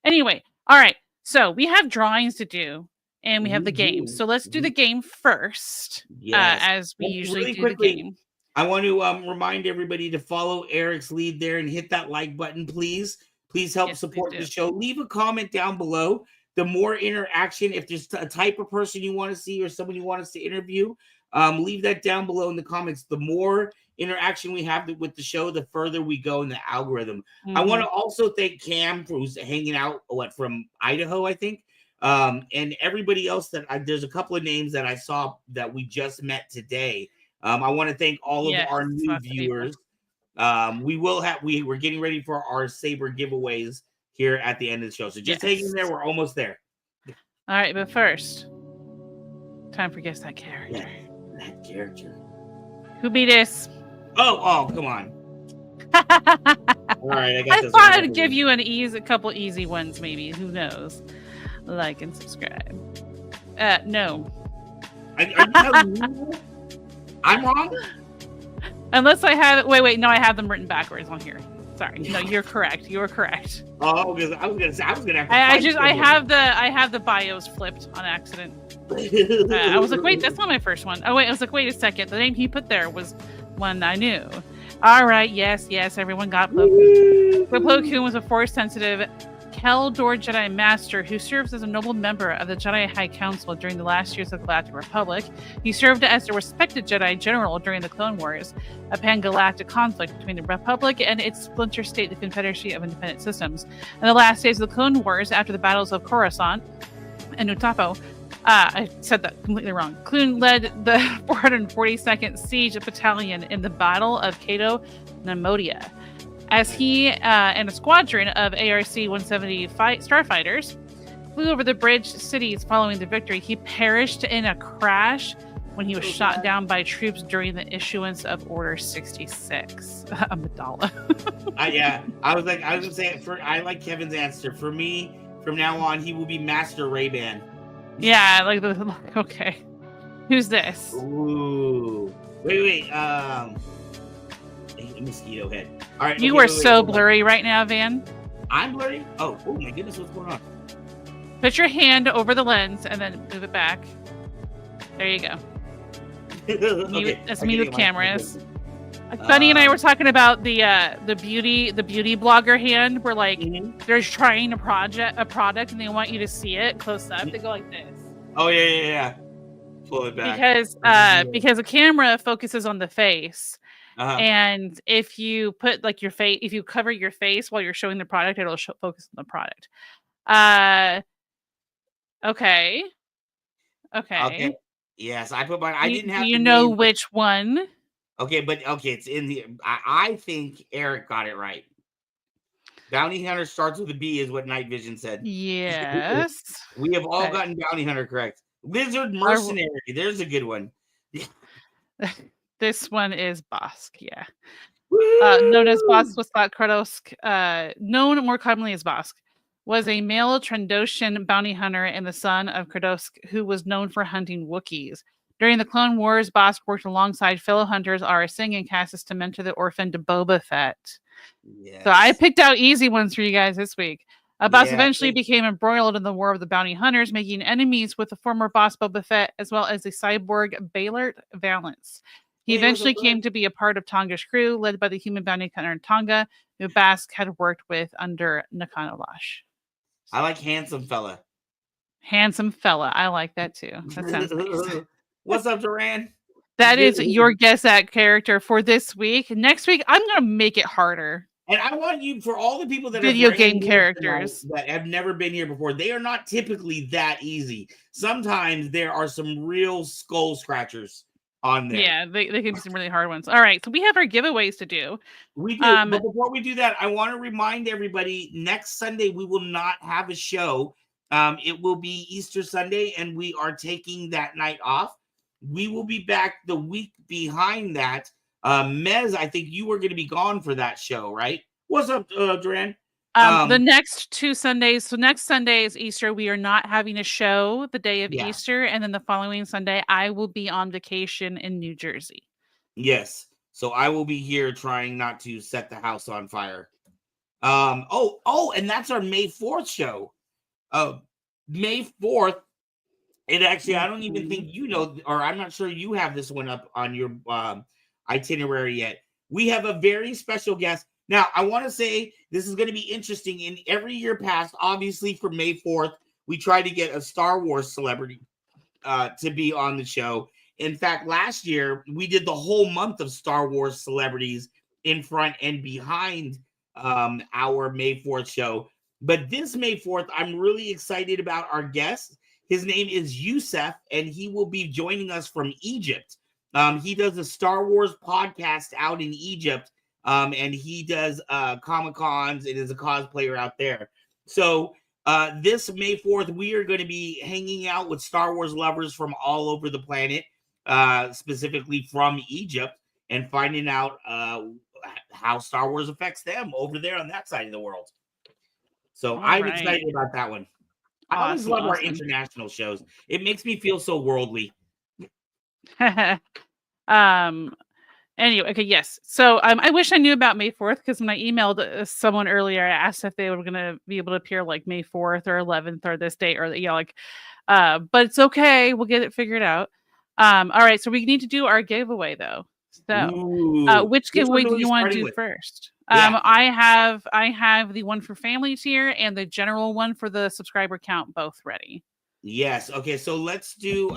anyway, all right. So we have drawings to do. And we have the game. So let's do the game first, as we usually do quickly, the game. I want to remind everybody to follow Eric's lead there and hit that like button, please. Please help support the show. Leave a comment down below. The more interaction, if there's a type of person you want to see or someone you want us to interview, leave that down below in the comments. The more interaction we have with the show, the further we go in the algorithm. I want to also thank Cam, who's hanging out from Idaho, I think. And everybody else there's a couple of names that I saw that we just met today. I want to thank all of our new viewers. We're getting ready for our Saber giveaways here at the end of the show. So just hang in there. We're almost there. All right, but first, time for guess that character. Yeah, that character. Who beat this? Oh, come on. All right, I thought I'd give you a couple easy ones, maybe. Who knows? Like and subscribe. No. Are you telling me? I'm wrong? Unless I have wait, no, I have them written backwards on here. Sorry. No, you're correct. You were correct. Oh, because I was gonna have to I have the bios flipped on accident. I was like, wait, that's not my first one. Oh wait, I was like, wait a second. The name he put there was one I knew. All right, yes, everyone got Plo Koon. Plo Koon was a force-sensitive Keldor Jedi Master who serves as a noble member of the Jedi High Council during the last years of the Galactic Republic. He served as a respected Jedi General during the Clone Wars, a pan-galactic conflict between the Republic and its splinter state, the Confederacy of Independent Systems. In the last days of the Clone Wars, after the battles of Coruscant and Utapo, I said that completely wrong. Clune led the 442nd Siege Battalion in the Battle of Cato Nemodia. As he and a squadron of ARC-170 starfighters flew over the bridge cities following the victory, he perished in a crash when he was shot down by troops during the issuance of Order 66. Amidala. I was gonna say I like Kevin's answer. For me, from now on, he will be Master Ray-Ban. Yeah, okay. Who's this? Ooh. Wait. A mosquito head. All right. You are so blurry right now, Van. I'm blurry? Oh my goodness, what's going on? Put your hand over the lens and then move it back. There you go. That's me with cameras. Bunny and I were talking about the beauty blogger hand where they're trying a product and they want you to see it close up. They go like this. Oh yeah. Pull it back. Because a camera focuses on the face. And if you put if you cover your face while you're showing the product, it'll focus on the product. Okay. Okay. Yes, I put mine. I didn't Do have you the know name. which one? Okay, but okay, it's in the. I think Eric got it right. Bounty Hunter starts with a B, is what Night Vision said. Yes. We have all Okay. gotten Bounty Hunter correct. Lizard Mercenary. There's a good one. This one is Bosk, yeah. Woo! Known as Bosk Waslat Kradosk, known more commonly as Bosk, was a male Trandoshan bounty hunter and the son of Kradosk, who was known for hunting Wookiees. During the Clone Wars, Bosk worked alongside fellow hunters Aurra Sing and Cassis to mentor the orphan to Boba Fett. Yes. So I picked out easy ones for you guys this week. Bosk Yeah, eventually became embroiled in the War of the Bounty Hunters, making enemies with the former boss Boba Fett, as well as the cyborg Baylert Valance. He Hey, what's up, eventually came bud? to be a part of Tonga's crew, led by the human bounty hunter Tonga, who Bask had worked with under Nakano Lash. I like handsome fella. Handsome fella. I like that too. That sounds nice. What's up, Duran? That is your guess at character for this week. Next week, I'm going to make it harder. And I want you, for all the people that Video are game characters tonight, that have never been here before, they are not typically that easy. Sometimes there are some real skull scratchers on there. Yeah, they can be some really hard ones. All right, so we have our giveaways to do. We do, but before we do that, I want to remind everybody, next Sunday we will not have a show. It will be Easter Sunday, and we are taking that night off. We will be back the week behind that. Mez, I think you were going to be gone for that show, right? What's up, Duran? The next 2 Sundays. So next Sunday is Easter. We are not having a show the day of Easter, and then the following Sunday, I will be on vacation in New Jersey. Yes, so I will be here trying not to set the house on fire. And that's our May 4th show. May 4th. It actually, I don't even think you know, or I'm not sure you have this one up on your itinerary yet. We have a very special guest. Now, I want to say this is going to be interesting. In every year past, obviously for May 4th, we try to get a Star Wars celebrity to be on the show. In fact, last year, we did the whole month of Star Wars celebrities in front and behind our May 4th show. But this May 4th, I'm really excited about our guest. His name is Youssef, and he will be joining us from Egypt. He does a Star Wars podcast out in Egypt, and he does Comic-Cons and is a cosplayer out there. So this May 4th, we are going to be hanging out with Star Wars lovers from all over the planet, specifically from Egypt, and finding out how Star Wars affects them over there on that side of the world. So I'm excited about that one. I always love our international shows. It makes me feel so worldly. Anyway, okay, yes. So I wish I knew about May 4th, because when I emailed someone earlier, I asked if they were going to be able to appear like May 4th or 11th or this date, or but it's okay. We'll get it figured out. All right, so we need to do our giveaway though. So which giveaway do you want to do first? Yeah. I have the one for family tier and the general one for the subscriber count both ready. Yes. Okay, so let's do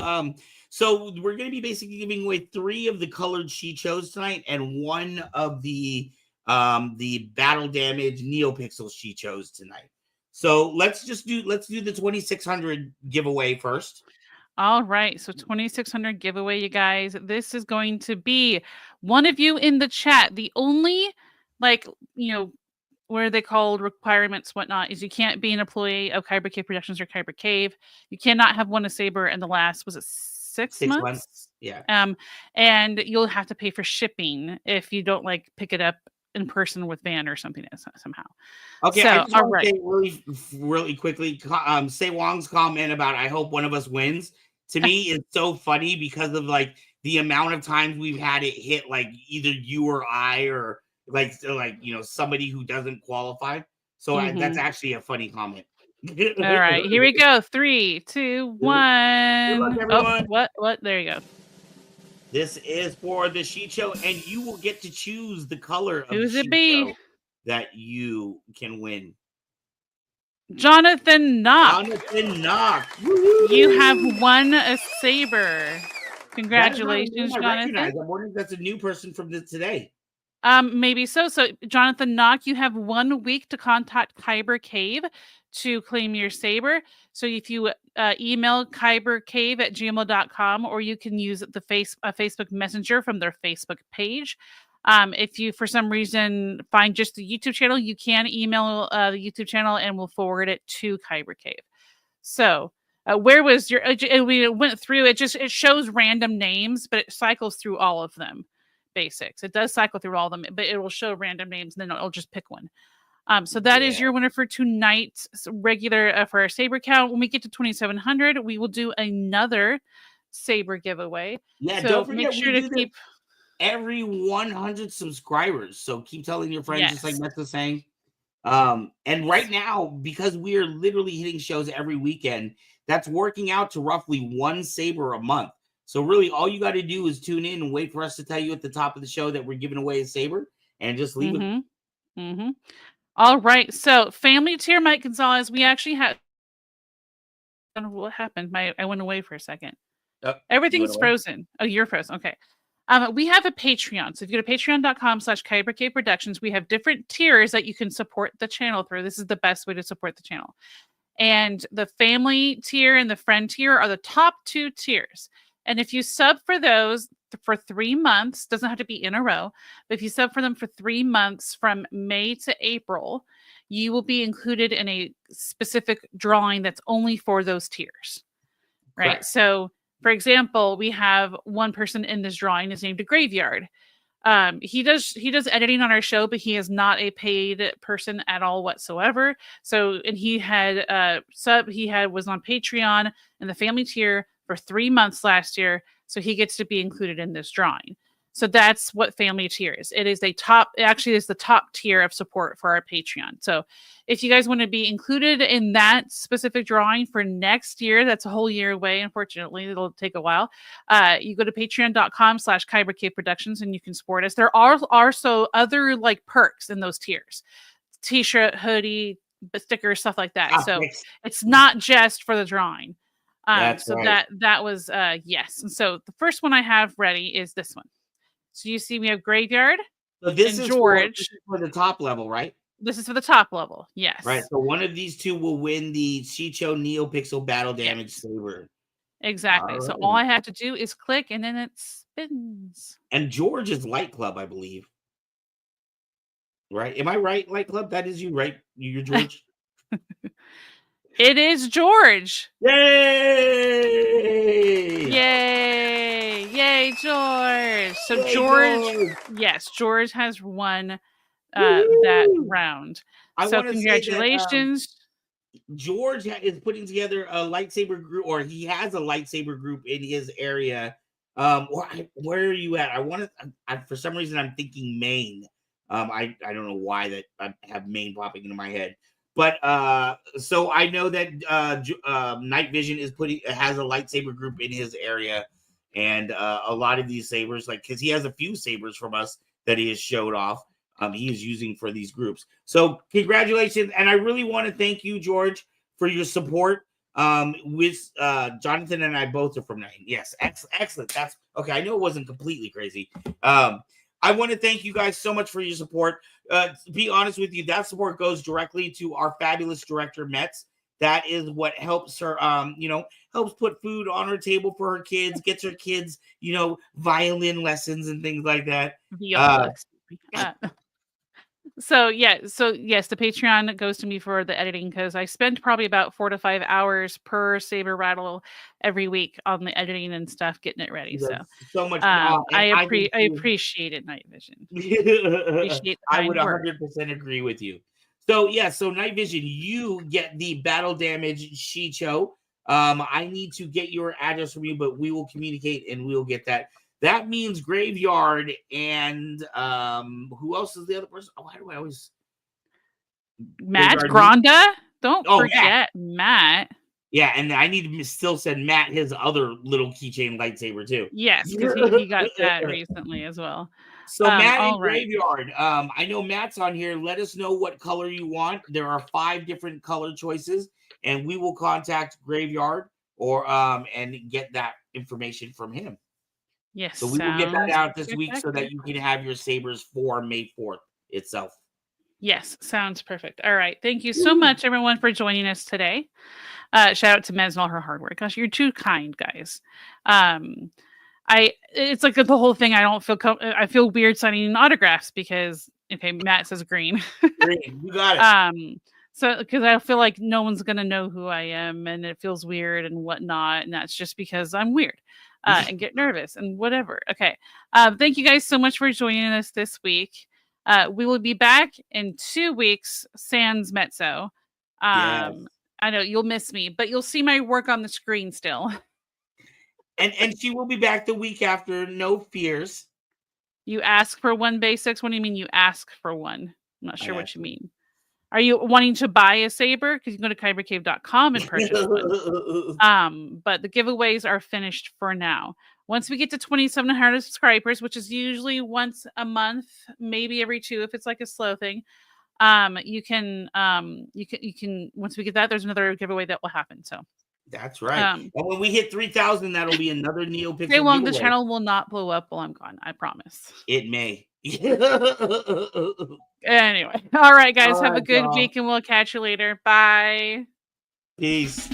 so we're going to be basically giving away 3 of the colored she chose tonight and 1 of the battle damage neopixels she chose tonight. So let's do the 2600 giveaway first. All right, so 2600 giveaway, you guys. This is going to be one of you in the chat. The only, what are they called, requirements, whatnot, is you can't be an employee of Kyber Cave Productions or Kyber Cave. You cannot have won a Saber in the last, was it 6 months? Yeah. And you'll have to pay for shipping if you don't pick it up in person with van or something somehow. Okay, so, I just want to say really quickly, say Wong's comment about I hope one of us wins. To me, is so funny because of the amount of times we've had it hit either you or I or somebody who doesn't qualify. So that's actually a funny comment. All right, here we go. 3, 2, 1. Good luck, everyone. What? There you go. This is for the sheet show, and you will get to choose the color of Who's the it be? Show that you can win. Jonathan Knock. You have won a Saber. Congratulations, Jonathan. I'm wondering if that's a new person from today. Maybe so. So, Jonathan Knock, you have 1 week to contact Kyber Cave to claim your Saber. So if you email kybercave@gmail.com, or you can use the Facebook Messenger from their Facebook page. If you, for some reason, find just the YouTube channel, you can email the YouTube channel and we'll forward it to Kyber Cave. So where was your, we went through, it shows random names, but it cycles through all of them. Basics. It does cycle through all of them, but it will show random names and then it'll just pick one. So that is your winner for tonight's regular for our Saber count. When we get to 2,700, we will do another Saber giveaway. Yeah, so don't forget, make sure to keep every 100 subscribers. So keep telling your friends, just like Matt's saying. And right now, because we are literally hitting shows every weekend, that's working out to roughly 1 Saber a month. So really, all you got to do is tune in and wait for us to tell you at the top of the show that we're giving away a Saber, and just leave it. All right. So family tier, Mike Gonzalez, we actually had, I don't know what happened. I went away for a second. Everything's frozen. Oh, you're frozen. Okay. We have a Patreon. So if you go to patreon.com/Kyber Cave Productions, we have different tiers that you can support the channel through. This is the best way to support the channel. And the family tier and the friend tier are the top 2 tiers. And if you sub for those for 3 months, doesn't have to be in a row, but if you sub for them for 3 months from May to April, you will be included in a specific drawing that's only for those tiers. Right. Correct. So for example, we have one person in this drawing is named a Graveyard. He does editing on our show, but he is not a paid person at all whatsoever. So, and he had was on Patreon in the family tier for 3 months last year. So he gets to be included in this drawing. So that's what family tier is. It is the top tier of support for our Patreon. So if you guys want to be included in that specific drawing for next year, that's a whole year away. Unfortunately, it'll take a while. You go to patreon.com/Kyber Cave Productions and you can support us. There are also other like perks in those tiers, t-shirt, hoodie, stickers, stuff like that. So it's not just for the drawing. So right. that was yes. And so the first one I have ready is this one. So you see we have Graveyard. So this is George for the top level, right? This is for the top level, yes. Right. So one of these 2 will win the Shicho NeoPixel Battle Damage Saber. Exactly. All right. So all I have to do is click and then it spins. And George is Light Club, I believe. Right? Am I right, Light Club? That is you, right? You're George? It is George. Yay! Yay! Yay, George! So yay, George, yes, George has won that round. So congratulations. George is putting together a lightsaber group, or he has a lightsaber group in his area. Where are you at? For some reason I'm thinking Maine. I don't know why that I have Maine popping into my head. But so I know that Night Vision has a lightsaber group in his area, and a lot of these sabers, like because he has a few sabers from us that he has showed off, he is using for these groups. So congratulations, and I really want to thank you, George, for your support. With Jonathan and I both are from Maine. Yes, excellent. That's okay. I know it wasn't completely crazy. I want to thank you guys so much for your support. To be honest with you, that support goes directly to our fabulous director, Metz. That is what helps her, helps put food on her table for her kids, gets her kids, violin lessons and things like that. So yes, the Patreon goes to me for the editing because I spend probably about 4 to 5 hours per Saber Rattle every week on the editing and stuff, getting it ready. So much. I appreciate it, Night Vision. I would 100% agree with you. So Night Vision, you get the battle damage Shicho. I need to get your address from you, but we will communicate and we'll get that. That means Graveyard and who else is the other person? Oh, why do I always Matt Gronda? Don't forget Matt. Yeah, and I need to still send Matt his other little keychain lightsaber too. Yes, because he got that recently as well. So Matt and Graveyard. I know Matt's on here. Let us know what color you want. There are 5 different color choices, and we will contact Graveyard or and get that information from him. Yes. So we will get that out this week so that you can have your sabers for May 4th itself. Yes, sounds perfect. All right. Thank you so much, everyone, for joining us today. Shout out to Mez and all her hard work. Gosh, you're too kind, guys. It's like the whole thing. I don't feel I feel weird signing autographs because Matt says green. Green, you got it. So because I feel like no one's gonna know who I am, and it feels weird and whatnot, and that's just because I'm weird and get nervous and whatever. Okay. Thank you guys so much for joining us this week. We will be back in 2 weeks, sans Mezzo. Yes. I know you'll miss me, but you'll see my work on the screen still. And she will be back the week after. No fears. You ask for one basics. What do you mean you ask for one? I'm not sure what you mean. Are you wanting to buy a Saber? Because you can go to kybercave.com and purchase one. But the giveaways are finished for now. Once we get to 2,700 subscribers, which is usually once a month, maybe every 2 if it's like a slow thing. You can once we get that, there's another giveaway that will happen. So that's right. And when we hit 3,000, that'll be another NeoPixel giveaway. The channel will not blow up while I'm gone. I promise. It may. Anyway, all right, guys, have a good week, and we'll catch you later. Bye. Peace.